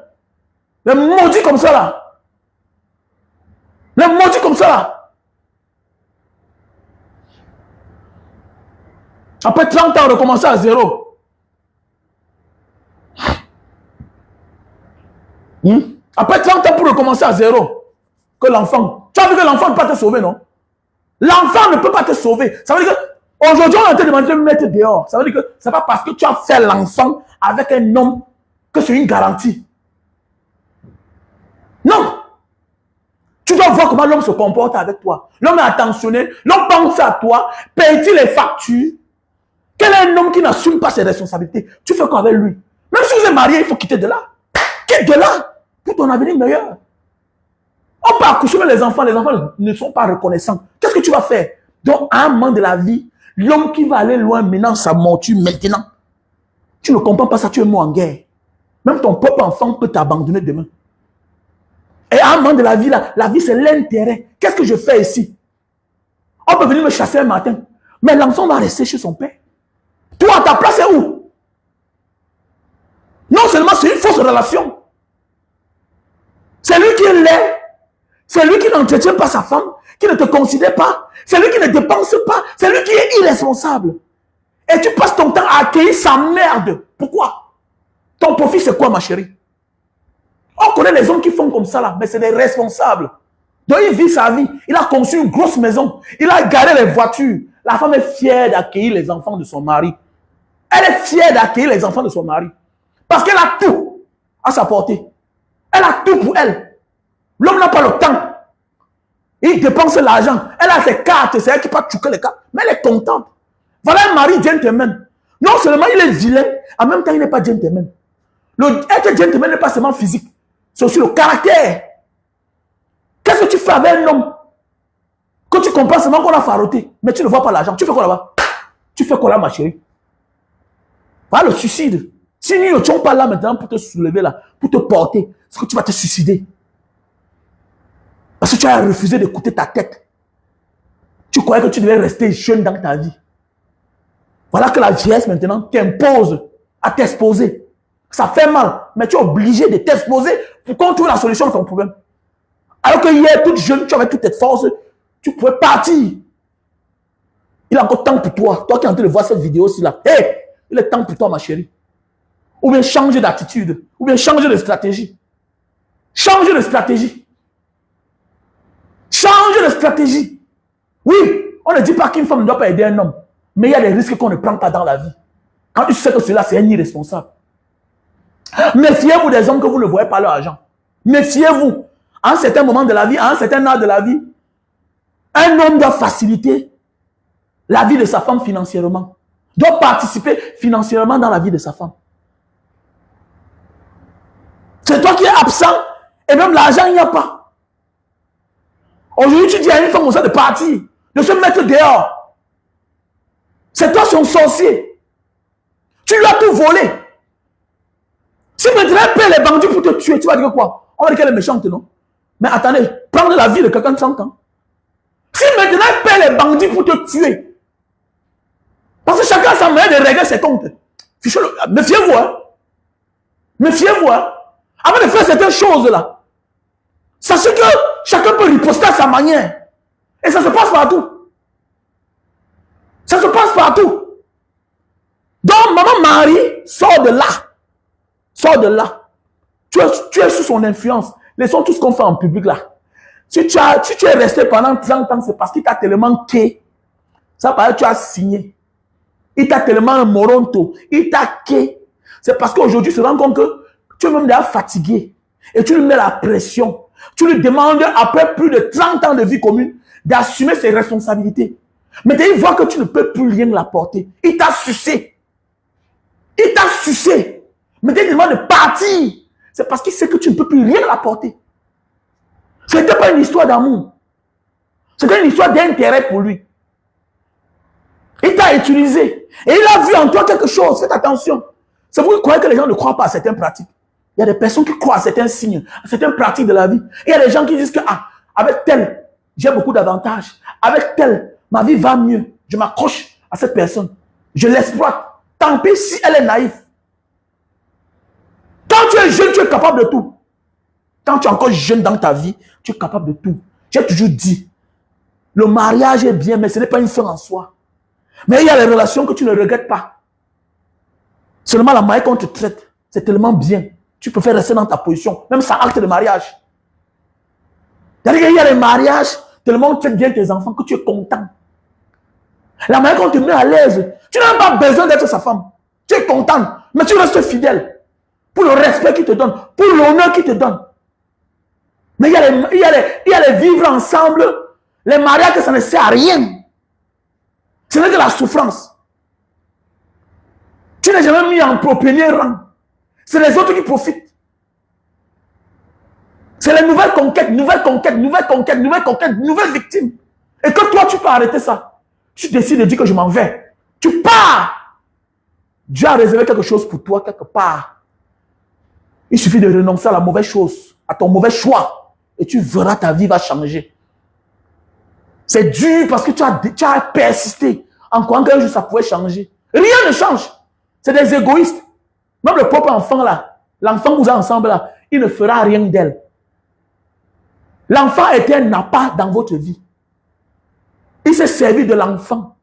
Les maudits comme ça là. Les maudits comme ça là. Après 30 ans, on recommence à zéro. Après 30 ans pour recommencer à zéro. Que l'enfant. Tu as vu que l'enfant ne peut pas te sauver, non? L'enfant ne peut pas te sauver. Ça veut dire que aujourd'hui, on a été demandé de me mettre dehors. Ça veut dire que c'est pas parce que tu as fait l'enfant avec un homme que c'est une garantie. Non. Tu dois voir comment l'homme se comporte avec toi. L'homme est attentionné, l'homme pense à toi, paye-t-il les factures. Quel est un homme qui n'assume pas ses responsabilités? Tu fais quoi avec lui? Même si vous êtes marié, il faut quitter de là. Quitte de là pour ton avenir meilleur. On peut accoucher les enfants ne sont pas reconnaissants. Qu'est-ce que tu vas faire? Donc, à un moment de la vie, l'homme qui va aller loin maintenant, sa monture maintenant. Tu ne comprends pas ça, tu es mort en guerre. Même ton propre enfant peut t'abandonner demain. Et à un moment de la vie, là, la vie c'est l'intérêt. Qu'est-ce que je fais ici? On peut venir me chasser un matin. Mais l'enfant va rester chez son père. Toi, ta place est où? Non seulement c'est une fausse relation. C'est lui qui est laid. C'est lui qui n'entretient pas sa femme, qui ne te considère pas. C'est lui qui ne dépense pas. C'est lui qui est irresponsable. Et tu passes ton temps à accueillir sa merde. Pourquoi? Ton profit c'est quoi, ma chérie? On connaît les hommes qui font comme ça là, mais c'est des responsables. Donc il vit sa vie. Il a conçu une grosse maison. Il a garé les voitures. La femme est fière d'accueillir les enfants de son mari. Elle est fière d'accueillir les enfants de son mari. Parce qu'elle a tout à sa portée. Elle a tout pour elle. L'homme n'a pas le temps. Il dépense l'argent. Elle a ses cartes. C'est elle qui peut choquer les cartes. Mais elle est contente. Voilà un mari gentleman. Non seulement il est vilain, en même temps il n'est pas gentleman. Être gentleman n'est pas seulement physique. C'est aussi le caractère. Qu'est-ce que tu fais avec un homme que tu comprends seulement qu'on a faroté, mais tu ne vois pas l'argent? Tu fais quoi là-bas? Tu fais quoi là, ma chérie? Voilà le suicide. Si nous ne sommes pas là maintenant pour te soulever là, pour te porter, c'est que tu vas te suicider. Parce que tu as refusé d'écouter ta tête. Tu croyais que tu devais rester jeune dans ta vie. Voilà que la vieillesse maintenant t'impose à t'exposer. Ça fait mal, mais tu es obligé de t'exposer pour qu'on trouve la solution à ton problème. Alors que hier, toute jeune, tu avais toute cette force, tu pouvais partir. Il est encore temps pour toi. Toi qui es en train de voir cette vidéo-ci là. Hey, il est temps pour toi, ma chérie. Ou bien changer d'attitude. Ou bien changer de stratégie. Changer de stratégie. Changer de stratégie. Oui, on ne dit pas qu'une femme ne doit pas aider un homme. Mais il y a des risques qu'on ne prend pas dans la vie. Quand tu sais que cela, c'est un irresponsable. Méfiez-vous des hommes que vous ne voyez pas leur argent. Méfiez-vous. À un certain moment de la vie, à un certain âge de la vie, un homme doit faciliter la vie de sa femme financièrement. Doit participer financièrement dans la vie de sa femme. C'est toi qui es absent et même l'argent, il n'y a pas. Aujourd'hui, tu dis à une femme de partir, de se mettre dehors. C'est toi son sorcier. Tu lui as tout volé. Si maintenant elle paie les bandits pour te tuer, tu vas dire quoi? On va dire qu'elle est méchante, non? Mais attendez, prendre la vie de quelqu'un de 100 ans. Si maintenant elle paie les bandits pour te tuer, parce que chacun a sa manière de régler ses comptes. Méfiez-vous, hein? Méfiez-vous, hein? Avant de faire certaines choses-là, sachez que chacun peut riposter à sa manière. Et ça se passe partout. Ça se passe partout. Donc, maman Marie, sort de là. Sors de là. Tu es sous son influence. Laissons tout ce qu'on fait en public là. Si tu es resté pendant 30 ans, c'est parce qu'il t'a tellement qué. Ça paraît que tu as signé. Il t'a tellement moronto. Il t'a qué. C'est parce qu'aujourd'hui, tu te rends compte que tu es même déjà fatigué. Et tu lui mets la pression. Tu lui demandes, après plus de 30 ans de vie commune, d'assumer ses responsabilités. Mais il voit que tu ne peux plus rien l'apporter. Il t'a sucé. Il t'a sucé. Mais il te demande de partir. C'est parce qu'il sait que tu ne peux plus rien l'apporter. Ce n'était pas une histoire d'amour. C'était une histoire d'intérêt pour lui. Il t'a utilisé. Et il a vu en toi quelque chose. Faites attention. C'est vous qui croyez que les gens ne croient pas à certaines pratiques. Il y a des personnes qui croient à certains signes, à certaines pratiques de la vie. Et il y a des gens qui disent que, avec tel, j'ai beaucoup d'avantages. Avec tel, ma vie va mieux. Je m'accroche à cette personne. Je l'exploite. Tant pis si elle est naïve. Quand tu es jeune, tu es capable de tout. Quand tu es encore jeune dans ta vie, tu es capable de tout. J'ai toujours dit, le mariage est bien, mais ce n'est pas une fin en soi. Mais il y a les relations que tu ne regrettes pas. Seulement la manière qu'on te traite, c'est tellement bien. Tu préfères rester dans ta position, même sans acte de mariage. C'est-à-dire qu'il y a les mariages, tellement tu traites bien tes enfants que tu es content. La manière qu'on te met à l'aise, tu n'as pas besoin d'être sa femme. Tu es content, mais tu restes fidèle. Pour le respect qu'il te donne, pour l'honneur qu'il te donne. Mais il y a les vivre ensemble, les mariages que ça ne sert à rien. Ce n'est que la souffrance. Tu n'es jamais mis en premier rang. C'est les autres qui profitent. C'est les nouvelles conquêtes, nouvelles victimes. Et que toi, tu peux arrêter ça. Tu décides de dire que je m'en vais. Tu pars. Dieu a réservé quelque chose pour toi quelque part. Il suffit de renoncer à la mauvaise chose, à ton mauvais choix. Et tu verras ta vie va changer. C'est dur parce que tu as persisté en croyant qu'un jour ça pouvait changer. Rien ne change. C'est des égoïstes. Même le propre enfant là, l'enfant que vous avez ensemble là, il ne fera rien d'elle. L'enfant était un appât dans votre vie. Il s'est servi de l'enfant.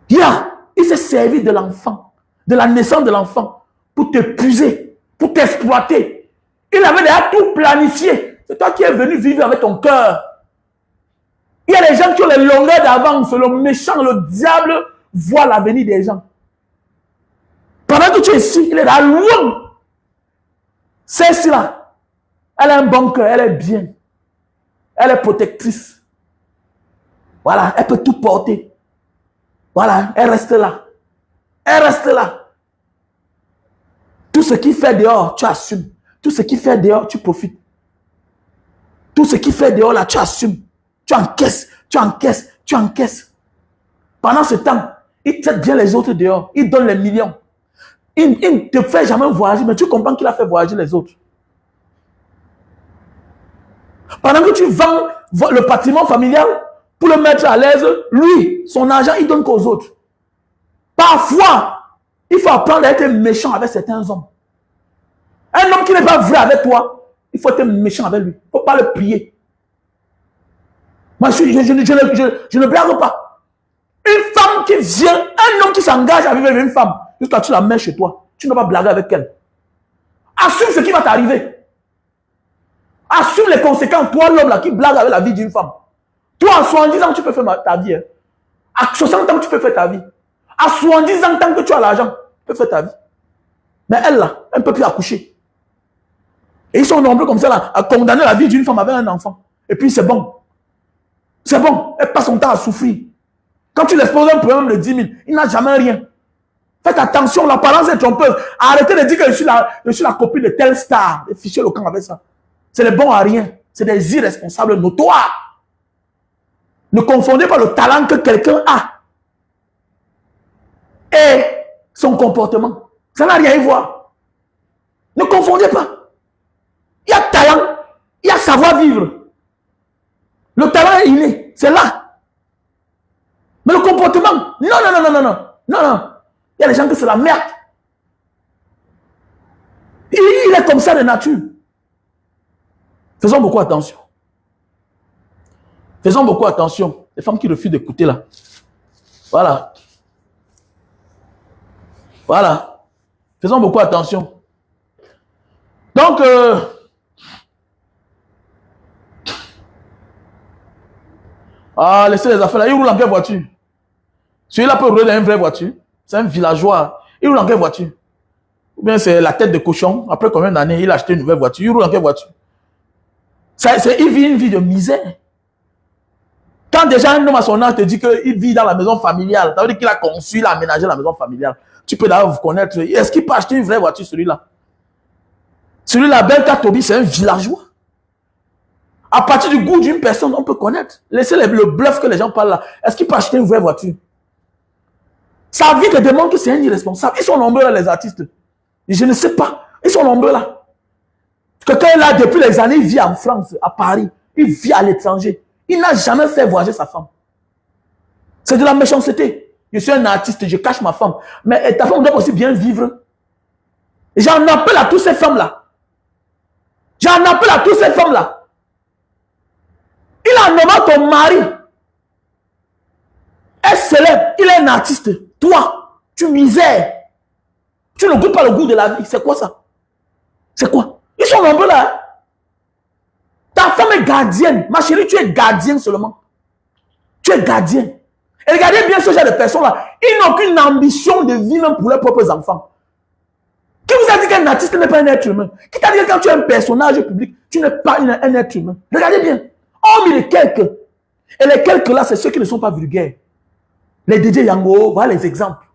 Il s'est servi de l'enfant, de la naissance de l'enfant, pour t'épuiser, pour t'exploiter. Il avait déjà tout planifié. C'est toi qui es venu vivre avec ton cœur. Il y a des gens qui ont les longueurs d'avance. Le méchant, le diable voit l'avenir des gens. Pendant que tu es ici, il est là loin. C'est cela. Elle a un bon cœur, elle est bien. Elle est protectrice. Voilà, elle peut tout porter. Voilà, elle reste là. Elle reste là. Tout ce qu'il fait dehors, tu assumes. Tout ce qu'il fait dehors, tu profites. Tout ce qu'il fait dehors, là, tu assumes. Tu encaisses, tu encaisses, tu encaisses. Pendant ce temps, il traite bien les autres dehors. Il donne les millions. Il ne te fait jamais voyager, mais tu comprends qu'il a fait voyager les autres. Pendant que tu vends le patrimoine familial pour le mettre à l'aise, lui, son argent, il donne qu'aux autres. Parfois, il faut apprendre à être méchant avec certains hommes. Un homme qui n'est pas vrai avec toi, il faut être méchant avec lui. Il ne faut pas le prier. Moi, je ne blague pas. Une femme qui vient, un homme qui s'engage à vivre avec une femme, jusqu'à tu la mets chez toi, tu ne vas pas blaguer avec elle. Assume ce qui va t'arriver. Assume les conséquences. Toi, l'homme là qui blague avec la vie d'une femme. Toi, à 70 ans, tu peux faire ta vie. Hein. À 60 ans, tu peux faire ta vie. À 70 ans, tant que tu as l'argent, tu peux faire ta vie. Mais elle là, elle ne peut plus accoucher. Et ils sont nombreux comme ça là, à condamner la vie d'une femme avec un enfant. Et puis c'est bon. C'est bon. Elle passe son temps à souffrir. Quand tu l'exposes un problème de 10 000, il n'a jamais rien. Faites attention, l'apparence est trompeuse. Arrêtez de dire que je suis la copine de telle star. Et fichez le camp avec ça. C'est les bons à rien. C'est des irresponsables notoires. Ne confondez pas le talent que quelqu'un a et son comportement. Ça n'a rien à y voir. Ne confondez pas. Il y a talent, il y a savoir-vivre. Le talent est inné, c'est là. Mais le comportement, non. Il y a des gens que c'est la merde. Il est comme ça de nature. Faisons beaucoup attention. Faisons beaucoup attention. Les femmes qui refusent d'écouter là. Voilà. Voilà. Faisons beaucoup attention. Donc, laissez les affaires là. Il roule en quelle voiture? Celui-là peut rouler dans une vraie voiture. C'est un villageois. Il roule en quelle voiture? Ou bien c'est la tête de cochon. Après combien d'années, il a acheté une nouvelle voiture. Il roule en quelle voiture? Il vit une vie de misère. Quand déjà un homme à son âge te dit qu'il vit dans la maison familiale, ça veut dire qu'il a conçu, il a aménagé la maison familiale. Tu peux d'ailleurs vous connaître. Est-ce qu'il peut acheter une vraie voiture, celui-là? Celui-là, Belka Tobi, c'est un villageois. À partir du goût d'une personne, on peut connaître. Laissez le bluff que les gens parlent là. Est-ce qu'il peut acheter une vraie voiture? Sa vie te demande que c'est un irresponsable. Ils sont nombreux là, les artistes. Je ne sais pas. Ils sont nombreux là. Quelqu'un là, depuis les années, il vit en France, à Paris. Il vit à l'étranger. Il n'a jamais fait voyager sa femme. C'est de la méchanceté. Je suis un artiste, je cache ma femme. Mais ta femme doit aussi bien vivre. J'en appelle à toutes ces femmes-là. J'en appelle à toutes ces femmes-là. Il a nommé ton mari. Elle célèbre, il est un artiste. Toi, tu misères. Tu ne goûtes pas le goût de la vie. C'est quoi ça? C'est quoi? Ils sont nombreux là. Hein? Ta femme est gardienne. Ma chérie, tu es gardienne seulement. Tu es gardienne. Et regardez bien ce genre de personnes-là. Ils n'ont aucune ambition de vivre pour leurs propres enfants. Qui vous a dit qu'un artiste n'est pas un être humain? Qui t'a dit que quand tu es un personnage public, tu n'es pas un être humain? Regardez bien. Hormis les quelques. Et les quelques-là, c'est ceux qui ne sont pas vulgaires. Les DJ Yango, voilà les exemples.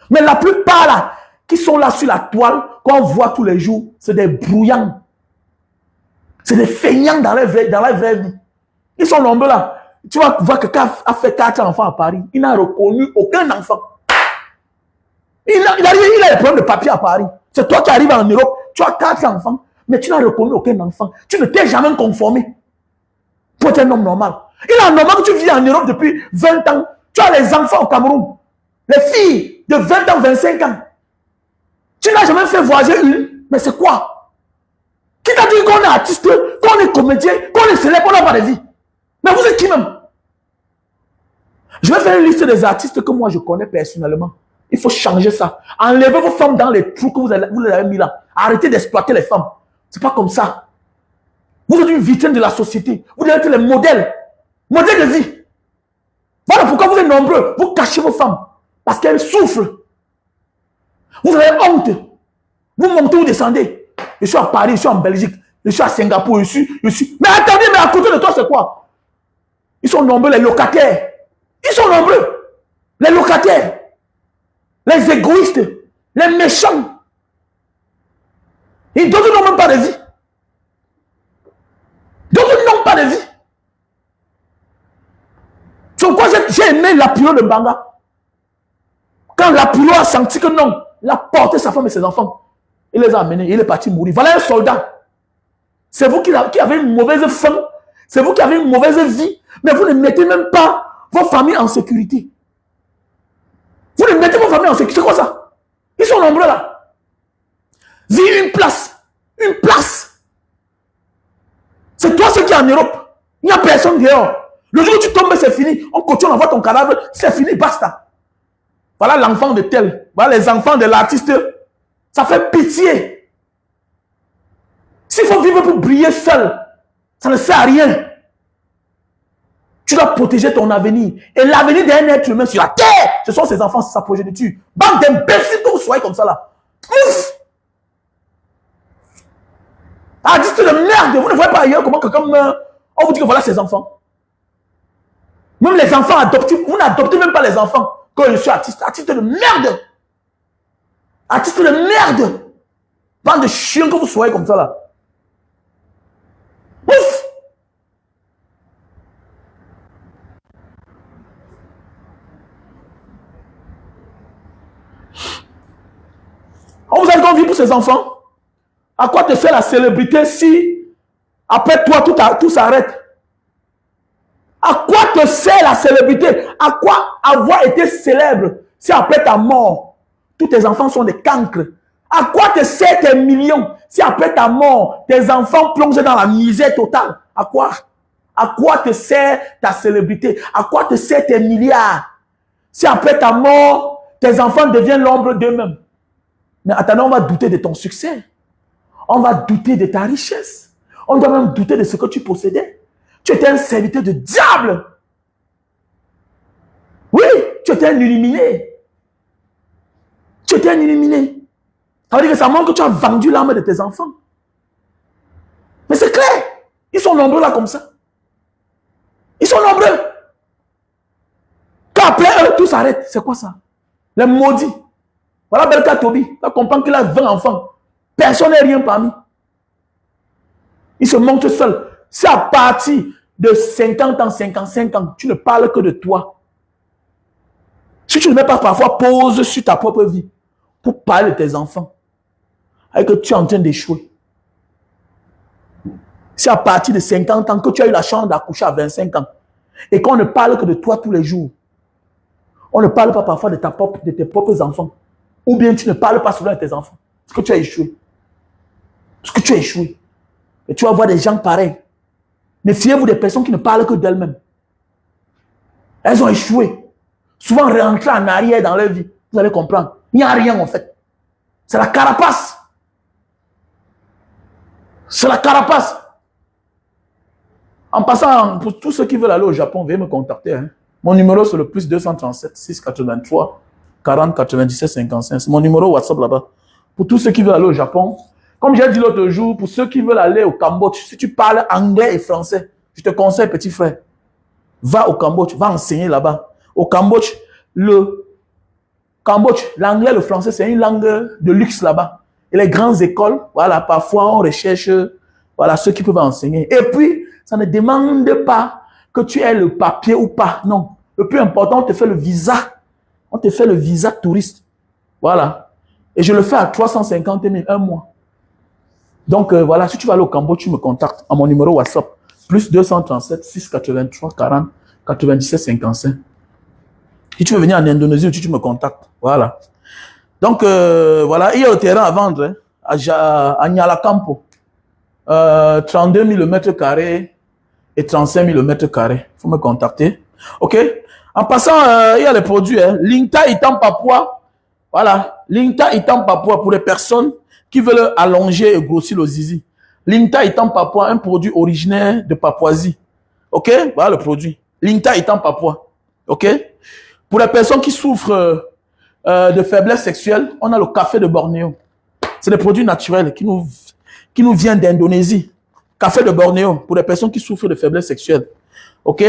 Mais la plupart là, qui sont là sur la toile, qu'on voit tous les jours, c'est des brouillants. C'est des feignants dans la vraie vie. Ils sont nombreux là. Tu vas voir que quelqu'un a fait 4 enfants à Paris. Il n'a reconnu aucun enfant. Il a des problèmes de papier à Paris. C'est toi qui arrives en Europe, tu as 4 enfants, mais tu n'as reconnu aucun enfant. Tu ne t'es jamais conformé pour être un homme normal. Il est normal que tu vis en Europe depuis 20 ans. Tu as les enfants au Cameroun. Les filles de 20 ans, 25 ans. Tu n'as jamais fait voyager une. Mais c'est quoi? Qui t'a dit qu'on est artiste, qu'on est comédien, qu'on est célèbre, qu'on n'a pas de vie? Mais vous êtes qui même? Je vais faire une liste des artistes que moi je connais personnellement. Il faut changer ça. Enlevez vos femmes dans les trous que vous les avez mis là. Arrêtez d'exploiter les femmes. C'est pas comme ça. Vous êtes une vitrine de la société. Vous devez être les modèles. Modèles de vie. Voilà pourquoi vous êtes nombreux. Vous cachez vos femmes. Parce qu'elles souffrent. Vous avez honte. Vous montez, vous descendez. Je suis à Paris, je suis en Belgique, je suis à Singapour, je suis... Mais attendez, mais à côté de toi, c'est quoi? Ils sont nombreux, les locataires. Ils sont nombreux. Les locataires. Les égoïstes. Les méchants. Et d'autres n'ont même pas de vie. D'autres n'ont pas de vie. C'est pourquoi j'ai aimé Lapilo de Mbanga. Quand Lapilo a senti que non, il a porté sa femme et ses enfants. Il les a amenés, il est parti mourir. Voilà un soldat. C'est vous qui avez une mauvaise femme. C'est vous qui avez une mauvaise vie. Mais vous ne mettez même pas vos familles en sécurité. Vous ne mettez vos famille en sécurité. C'est quoi ça? Ils sont nombreux là. Vis une place. Une place. C'est toi ceux qui est en Europe. Il n'y a personne dehors. Le jour où tu tombes, c'est fini. On continue, on envoie ton cadavre. C'est fini, basta. Voilà l'enfant de tel. Voilà les enfants de l'artiste. Ça fait pitié. S'il faut vivre pour briller seul, ça ne sert à rien. Tu dois protéger ton avenir. Et l'avenir d'un être humain sur la terre, ce sont ses enfants, c'est sa progéniture. Bande d'imbéciles que vous soyez comme ça là. Ouf! Artiste de merde, vous ne voyez pas ailleurs comment quelqu'un meurt. On vous dit que voilà ses enfants. Même les enfants adoptifs, vous n'adoptez même pas les enfants. Quand je suis artiste, artiste de merde. Artiste de merde. Bande de chiens que vous soyez comme ça là. Ouf! On vous a dit qu'on vit pour ses enfants. À quoi te sert la célébrité si après toi tout s'arrête? À quoi te sert la célébrité? À quoi avoir été célèbre si après ta mort, tous tes enfants sont des cancres? À quoi te sert tes millions si après ta mort, tes enfants plongent dans la misère totale? À quoi? À quoi te sert ta célébrité? À quoi te sert tes milliards si après ta mort, tes enfants deviennent l'ombre d'eux-mêmes? Mais attendez, on va douter de ton succès. On va douter de ta richesse. On doit même douter de ce que tu possédais. Tu étais un serviteur de diable. Oui, tu étais un illuminé. Tu étais un illuminé. Ça veut dire que ça montre que tu as vendu l'âme de tes enfants. Mais c'est clair. Ils sont nombreux là comme ça. Ils sont nombreux. Quand après eux, tout s'arrête. C'est quoi ça? Les maudits. Voilà Belka Tobi. Tu comprends qu'il a 20 enfants. Personne n'est rien parmi. Il se montre seul. C'est à partir de 50 ans, 55 ans, tu ne parles que de toi. Si tu ne mets pas parfois pause sur ta propre vie pour parler de tes enfants, et que tu es en train d'échouer. C'est à partir de 50 ans que tu as eu la chance d'accoucher à 25 ans et qu'on ne parle que de toi tous les jours. On ne parle pas parfois de tes propres enfants. Ou bien tu ne parles pas souvent de tes enfants. Parce que tu as échoué. Parce que tu as échoué. Et tu vas voir des gens pareils. Méfiez-vous des personnes qui ne parlent que d'elles-mêmes. Elles ont échoué. Souvent rentrées en arrière dans leur vie. Vous allez comprendre. Il n'y a rien en fait. C'est la carapace. C'est la carapace. En passant, pour tous ceux qui veulent aller au Japon, veuillez me contacter. Hein. Mon numéro, c'est le plus 237 683 40 97 55. C'est mon numéro WhatsApp là-bas. Pour tous ceux qui veulent aller au Japon, comme j'ai dit l'autre jour, pour ceux qui veulent aller au Cambodge, si tu parles anglais et français, je te conseille, petit frère, va au Cambodge, va enseigner là-bas. Au Cambodge, l'anglais et le français, c'est une langue de luxe là-bas. Et les grandes écoles, voilà, parfois on recherche, voilà, ceux qui peuvent enseigner. Et puis, ça ne demande pas que tu aies le papier ou pas. Non. Le plus important, on te fait le visa. On te fait le visa touriste. Voilà. Et je le fais à 350 000 un mois. Donc, voilà, si tu vas aller au Cambodge, tu me contactes à mon numéro WhatsApp. Plus 237 683 40 97 55. Si tu veux venir en Indonésie, tu me contactes. Voilà. Donc, voilà, il y a le terrain à vendre hein, à Nyalacampo. 32 000 mètres carrés et 35 000 mètres carrés. Il faut me contacter. OK? En passant, il y a les produits. Hein. Lingta Itam Papua. Voilà. Lingta Itam Papua pour les personnes qui veulent allonger et grossir le zizi. Lingta Itam Papua, un produit originaire de Papouasie. OK? Voilà le produit. Lingta Itam Papua. OK? Pour les personnes qui souffrent de faiblesse sexuelle, on a le café de Bornéo. C'est des produits naturels qui nous viennent d'Indonésie. Café de Bornéo pour les personnes qui souffrent de faiblesse sexuelle. OK?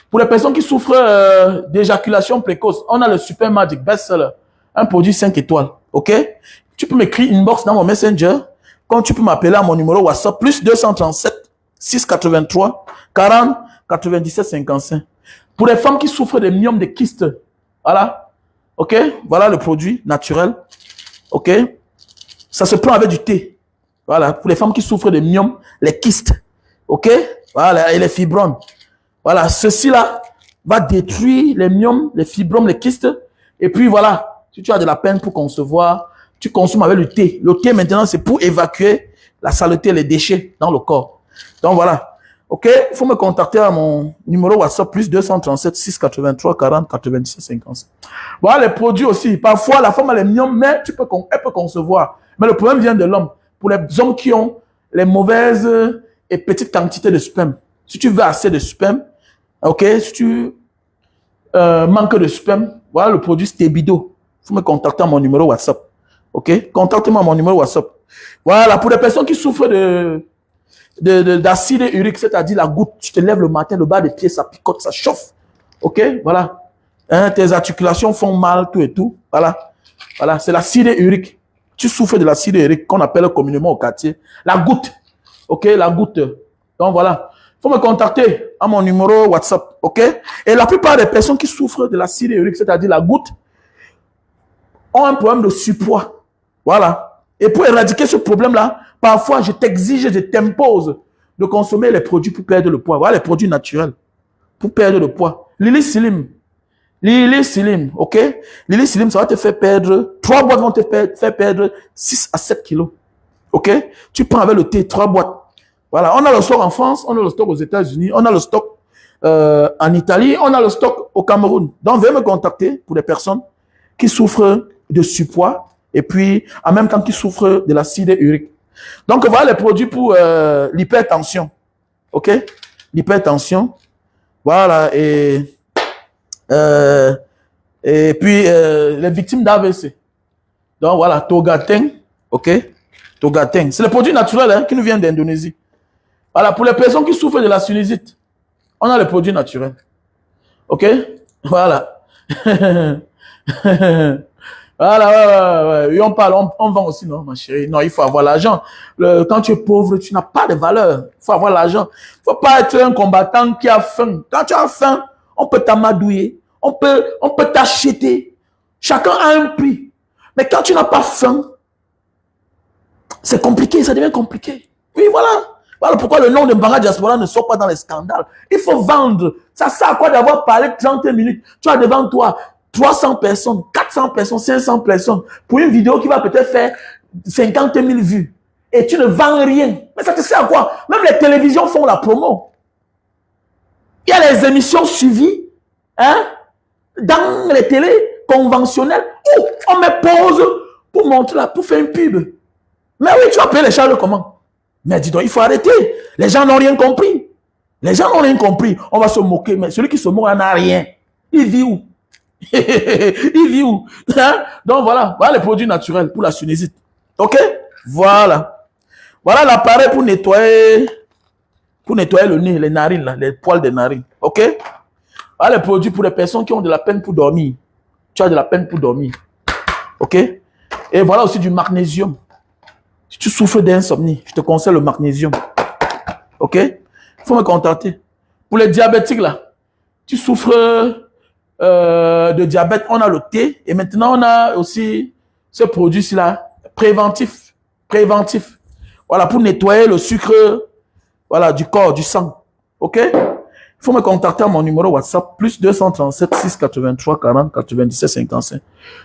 Pour les personnes qui souffrent d'éjaculation précoce, on a le Super Magic Bestseller, un produit 5 étoiles. OK? Tu peux m'écrire inbox dans mon Messenger, comme tu peux m'appeler à mon numéro WhatsApp, plus 237 683 40 97 55. Pour les femmes qui souffrent de myome de kyste, voilà. OK? Voilà le produit naturel. OK? Ça se prend avec du thé. Voilà. Pour les femmes qui souffrent de myome, les kystes. OK? Voilà. Et les fibromes. Voilà. Ceci-là va détruire les myomes, les fibromes, les kystes. Et puis voilà. Si tu as de la peine pour concevoir, tu consommes avec le thé. Le thé, maintenant, c'est pour évacuer la saleté, les déchets dans le corps. Donc, voilà. OK? Il faut me contacter à mon numéro WhatsApp, plus 237 683 40 97 57. Voilà les produits aussi. Parfois, la femme, elle est mignonne, mais elle peut concevoir. Mais le problème vient de l'homme. Pour les hommes qui ont les mauvaises et petites quantités de sperme. Si tu veux assez de sperme, OK? Si tu manques de sperme, voilà le produit Stébido. Il faut me contacter à mon numéro WhatsApp. OK? Contactez-moi à mon numéro WhatsApp. Voilà, pour les personnes qui souffrent d'acide urique, c'est-à-dire la goutte, tu te lèves le matin, le bas des pieds, ça picote, ça chauffe. OK? Voilà. Hein, tes articulations font mal, tout et tout. Voilà. Voilà, c'est l'acide urique. Tu souffres de l'acide urique qu'on appelle communément au quartier la goutte. OK? La goutte. Donc voilà. Il faut me contacter à mon numéro WhatsApp. OK? Et la plupart des personnes qui souffrent de l'acide urique, c'est-à-dire la goutte, ont un problème de surpoids. Voilà. Et pour éradiquer ce problème-là, parfois, je t'exige, je t'impose de consommer les produits pour perdre le poids. Voilà les produits naturels pour perdre le poids. Lily Slim. Lily Slim, OK? Lily Slim, ça va te faire perdre, 3 boîtes vont te faire perdre 6 à 7 kilos. OK? Tu prends avec le thé 3 boîtes. Voilà. On a le stock en France, on a le stock aux États-Unis, on a le stock en Italie, on a le stock au Cameroun. Donc, veuillez me contacter pour les personnes qui souffrent de surpoids et puis en même temps qui souffrent de l'acide urique. Donc, voilà les produits pour l'hypertension. OK? L'hypertension. Voilà. Et puis, les victimes d'AVC. Donc, voilà. Togateng. OK? Togateng. C'est le produit naturel hein, qui nous vient d'Indonésie. Voilà. Pour les personnes qui souffrent de la sinusite, on a le produit naturel. OK? Voilà. Voilà, ouais. Et on parle, on vend aussi, non, ma chérie. Non, il faut avoir l'argent. Quand tu es pauvre, tu n'as pas de valeur. Il faut avoir l'argent. Il ne faut pas être un combattant qui a faim. Quand tu as faim, on peut t'amadouer. On peut t'acheter. Chacun a un prix. Mais quand tu n'as pas faim, c'est compliqué, ça devient compliqué. Oui, voilà. Voilà pourquoi le nom de Mbanga Diaspora ne sort pas dans les scandales. Il faut vendre. Ça sert à quoi d'avoir parlé 30 minutes? Tu as devant toi 300 personnes, 400 personnes, 500 personnes pour une vidéo qui va peut-être faire 50 000 vues. Et tu ne vends rien. Mais ça te sert à quoi? Même les télévisions font la promo. Il y a les émissions suivies hein, dans les télés conventionnelles où on met pause pour montrer là, pour faire une pub. Mais oui, tu vas payer les charges comment? Mais dis donc, il faut arrêter. Les gens n'ont rien compris. Les gens n'ont rien compris. On va se moquer. Mais celui qui se moque n'a rien. Il vit où? Il vit où? Hein? Donc voilà les produits naturels pour la sinusite. OK? Voilà. Voilà l'appareil pour nettoyer le nez, les narines, là, les poils des narines. OK? Voilà les produits pour les personnes qui ont de la peine pour dormir. Tu as de la peine pour dormir. OK? Et voilà aussi du magnésium. Si tu souffres d'insomnie, je te conseille le magnésium. OK? Il faut me contacter. Pour les diabétiques, là, tu souffres de diabète, on a le thé. Et maintenant, on a aussi ce produit-ci là, préventif. Préventif. Voilà, pour nettoyer le sucre voilà, du corps, du sang. OK? Il faut me contacter à mon numéro WhatsApp, plus 237 683 40 97 55.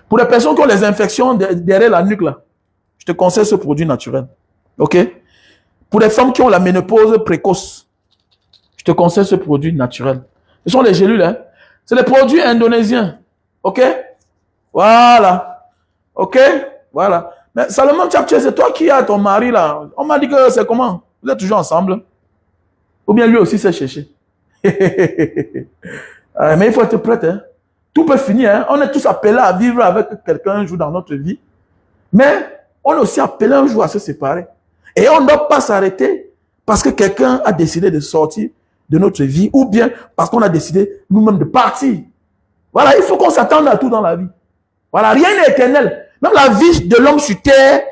Pour les personnes qui ont les infections derrière la nuque, là, je te conseille ce produit naturel. OK? Pour les femmes qui ont la ménopause précoce, je te conseille ce produit naturel. Ce sont les gélules, hein? C'est les produits indonésiens. OK? Voilà. OK? Voilà. Mais Salomon Tchapché, c'est toi qui as ton mari là. On m'a dit que c'est comment? Vous êtes toujours ensemble? Ou bien lui aussi s'est cherché? Mais il faut être prêt. Hein? Tout peut finir. Hein? On est tous appelés à vivre avec quelqu'un un jour dans notre vie. Mais on est aussi appelé un jour à se séparer. Et on ne doit pas s'arrêter parce que quelqu'un a décidé de sortir de notre vie ou bien parce qu'on a décidé nous-mêmes de partir. Voilà, il faut qu'on s'attende à tout dans la vie. Voilà, rien n'est éternel. Même la vie de l'homme sur terre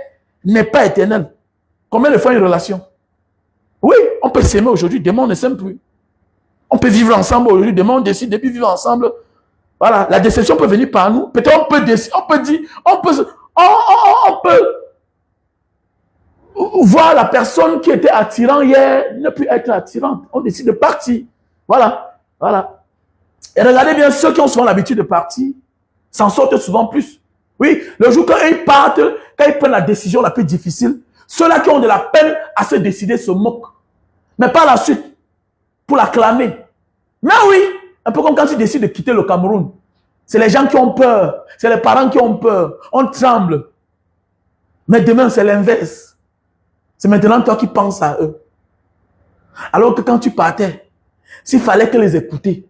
n'est pas éternelle. Combien de fois une relation? Oui, on peut s'aimer aujourd'hui, demain on ne s'aime plus. On peut vivre ensemble aujourd'hui, demain on décide de plus vivre ensemble. Voilà, la déception peut venir par nous. Peut-être on peut décider, on peut dire, on peut voir la personne qui était attirante hier ne plus être attirante. On décide de partir. Voilà, voilà. Et regardez bien, ceux qui ont souvent l'habitude de partir s'en sortent souvent plus. Oui, le jour quand ils partent, quand ils prennent la décision la plus difficile, ceux-là qui ont de la peine à se décider se moquent. Mais par la suite, pour l'acclamer. Mais oui, un peu comme quand tu décides de quitter le Cameroun. C'est les gens qui ont peur. C'est les parents qui ont peur. On tremble. Mais demain, c'est l'inverse. C'est maintenant toi qui penses à eux. Alors que quand tu partais, s'il fallait que les écouter,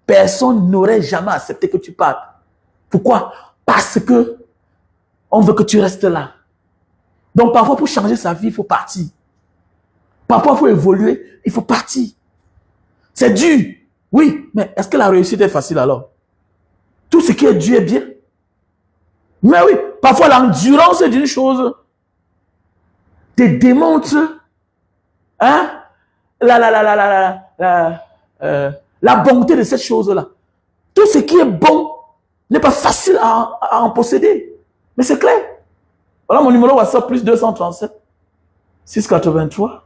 personne n'aurait jamais accepté que tu partes. Pourquoi? Parce que on veut que tu restes là. Donc parfois, pour changer sa vie, il faut partir. Parfois, il faut évoluer, il faut partir. C'est dur. Oui, mais est-ce que la réussite est facile alors? Tout ce qui est dur est bien. Mais oui, parfois l'endurance d'une chose te démontre hein, la bonté de cette chose-là. Tout ce qui est bon n'est pas facile à en posséder. Mais c'est clair. Voilà mon numéro WhatsApp, plus 237 683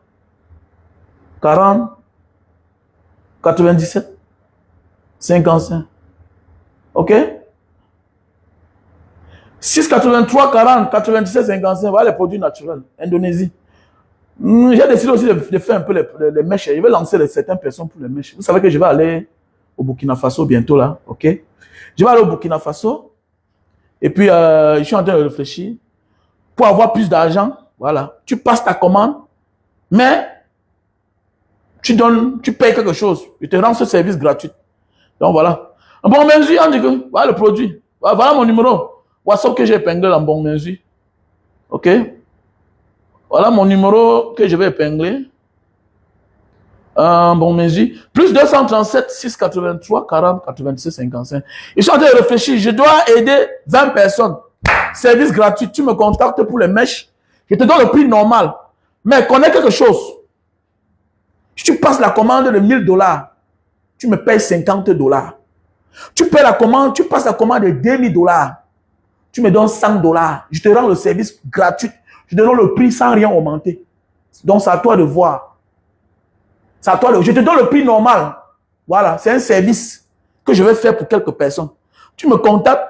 40 97 55. Ok? 683 40 97 55. Voilà les produits naturels. Indonésie. J'ai décidé aussi de faire un peu les mèches. Je vais lancer certaines personnes pour les mèches. Vous savez que je vais aller au Burkina Faso bientôt là. Ok? Je vais aller au Burkina Faso. Et puis, je suis en train de réfléchir. Pour avoir plus d'argent, voilà. Tu passes ta commande, mais tu payes quelque chose. Je te rends ce service gratuit. Donc voilà. En bon mesure, on dit que voilà le produit. Voilà mon numéro. WhatsApp que j'ai épinglé en bon mesure. Ok? Voilà mon numéro que je vais épingler. En bon mesure. Plus 237 683 40 96 55. Ils sont en train de réfléchir. Je dois aider 20 personnes. Service gratuit. Tu me contactes pour les mèches. Je te donne le prix normal. Mais connais quelque chose. Si tu passes la commande de 1000 $, tu me payes 50 $. Tu payes la commande, tu passes la commande de 2000 $. Tu me donnes 100 $. Je te rends le service gratuit. Je te donne le prix sans rien augmenter. Donc, c'est à toi de voir. C'est à toi de... Je te donne le prix normal. Voilà, c'est un service que je vais faire pour quelques personnes. Tu me contactes,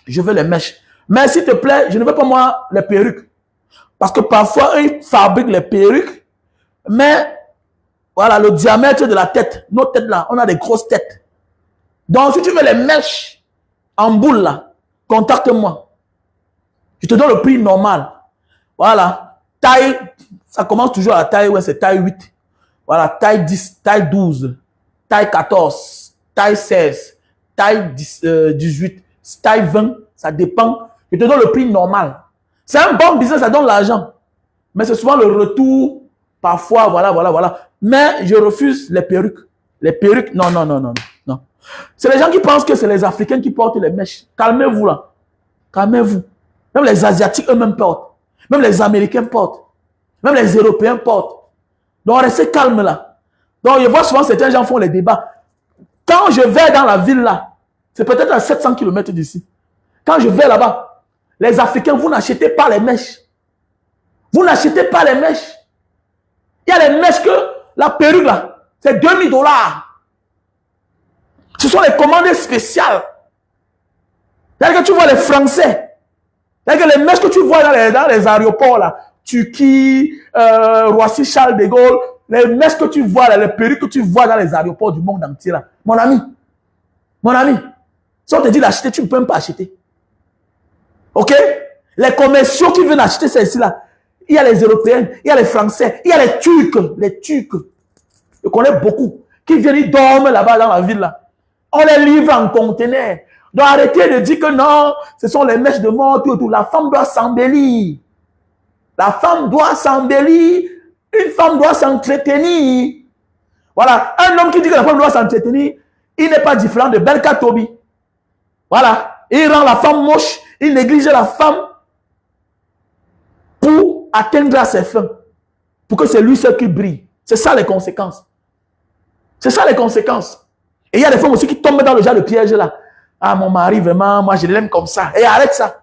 je veux les mèches. Mais s'il te plaît, je ne veux pas moi les perruques. Parce que parfois, ils fabriquent les perruques, mais voilà, le diamètre de la tête, nos têtes là, on a des grosses têtes. Donc, si tu veux les mèches en boule là, contacte-moi. Je te donne le prix normal. Voilà. Taille, ça commence toujours à la taille, ouais, c'est taille 8. Voilà, taille 10, taille 12, taille 14, taille 16, taille 18, taille 20, ça dépend. Je te donne le prix normal. C'est un bon business, ça donne l'argent. Mais c'est souvent le retour, parfois, voilà. Mais je refuse les perruques. Les perruques, non. C'est les gens qui pensent que c'est les Africains qui portent les mèches. Calmez-vous là. Calmez-vous. Même les Asiatiques eux-mêmes portent. Même les Américains portent. Même les Européens portent. Donc restez calme là. Donc je vois souvent certains gens font les débats. Quand je vais dans la ville là, c'est peut-être à 700 km d'ici. Quand je vais là-bas, les Africains, vous n'achetez pas les mèches. Vous n'achetez pas les mèches. Il y a les mèches que la perruque là, c'est 2000 $. Ce sont les commandes spéciales. C'est-à-dire que tu vois les Français. C'est-à-dire que les mèches que tu vois dans les aéroports là, Turquie, Roissy, Charles de Gaulle, les mèches que tu vois là, les perruques que tu vois dans les aéroports du monde entier là. Mon ami, si on te dit d'acheter, tu ne peux même pas acheter. Ok? Les commerciaux qui viennent acheter celles-ci là, il y a les Européens, il y a les Français, il y a les Turcs. Je connais beaucoup. Qui viennent, ils dorment là-bas dans la ville là. On les livre en conteneur. Donc arrêtez de dire que non, ce sont les mèches de mort, tout. La femme doit s'embellir. La femme doit s'embellir. Une femme doit s'entretenir. Voilà. Un homme qui dit que la femme doit s'entretenir, il n'est pas différent de Belka Tobi. Voilà. Il rend la femme moche, il néglige la femme pour atteindre ses fins. Pour que c'est lui seul qui brille. C'est ça les conséquences. C'est ça les conséquences. Et il y a des femmes aussi qui tombent dans le genre de piège là. Ah, mon mari, vraiment, moi je l'aime comme ça. Et arrête ça.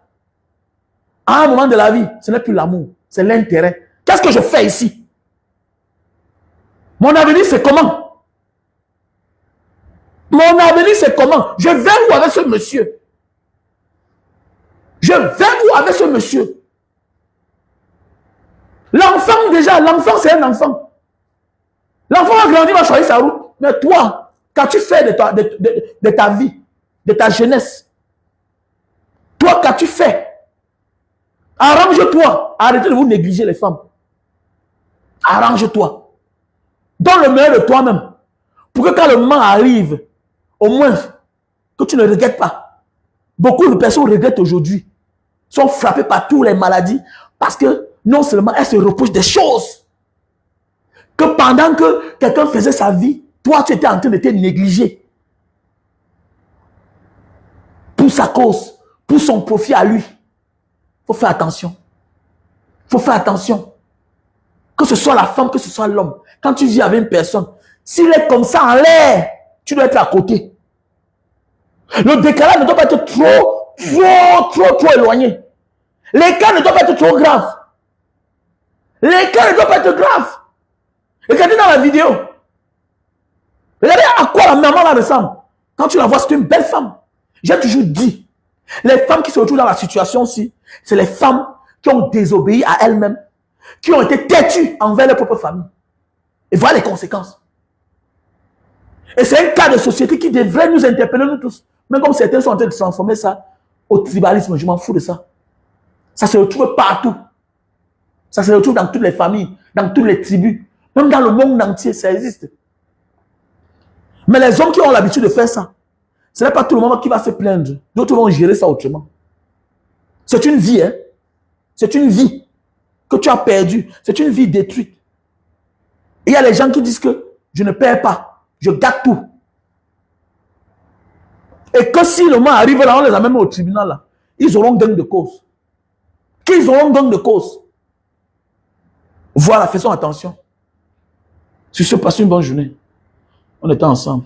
À un moment de la vie, ce n'est plus l'amour, c'est l'intérêt. Qu'est-ce que je fais ici? Mon avenir, c'est comment? Mon avenir, c'est comment? Je vais où avec ce monsieur? Je vais où avec ce monsieur? L'enfant déjà, l'enfant c'est un enfant. L'enfant va grandir, va choisir sa route. Mais toi, qu'as-tu fait de ta vie, de ta jeunesse? Toi, qu'as-tu fait? Arrange-toi. Arrêtez de vous négliger les femmes. Arrange-toi. Donne le meilleur de toi-même. Pour que quand le moment arrive, au moins, que tu ne regrettes pas. Beaucoup de personnes regrettent aujourd'hui. Sont frappées par toutes les maladies. Parce que non seulement elles se reprochent des choses. Que pendant que quelqu'un faisait sa vie, toi tu étais en train de te négliger. Pour sa cause. Pour son profit à lui. Il faut faire attention. Il faut faire attention. Que ce soit la femme, que ce soit l'homme. Quand tu vis avec une personne, s'il est comme ça en l'air, tu dois être à côté. Le décalage ne doit pas être trop éloigné. L'écart ne doit pas être trop grave. L'écart ne doit pas être grave. Regardez dans la vidéo. Regardez à quoi la maman la ressemble. Quand tu la vois, c'est une belle femme. J'ai toujours dit, les femmes qui se retrouvent dans la situation-ci, c'est les femmes qui ont désobéi à elles-mêmes, qui ont été têtues envers leur propre famille. Et voilà les conséquences. Et c'est un cas de société qui devrait nous interpeller, nous tous. Mais comme certains sont en train de transformer ça au tribalisme, je m'en fous de ça. Ça se retrouve partout. Ça se retrouve dans toutes les familles, dans toutes les tribus. Même dans le monde entier, ça existe. Mais les hommes qui ont l'habitude de faire ça, ce n'est pas tout le monde qui va se plaindre. D'autres vont gérer ça autrement. C'est une vie, hein. C'est une vie que tu as perdue. C'est une vie détruite. Et il y a les gens qui disent que je ne perds pas. Je garde tout. Et que si le moment arrive là, on les amène au tribunal là, ils auront gain de cause. Qu'ils auront gain de cause. Voilà, faisons attention. Sur ce, passez une bonne journée. On était ensemble.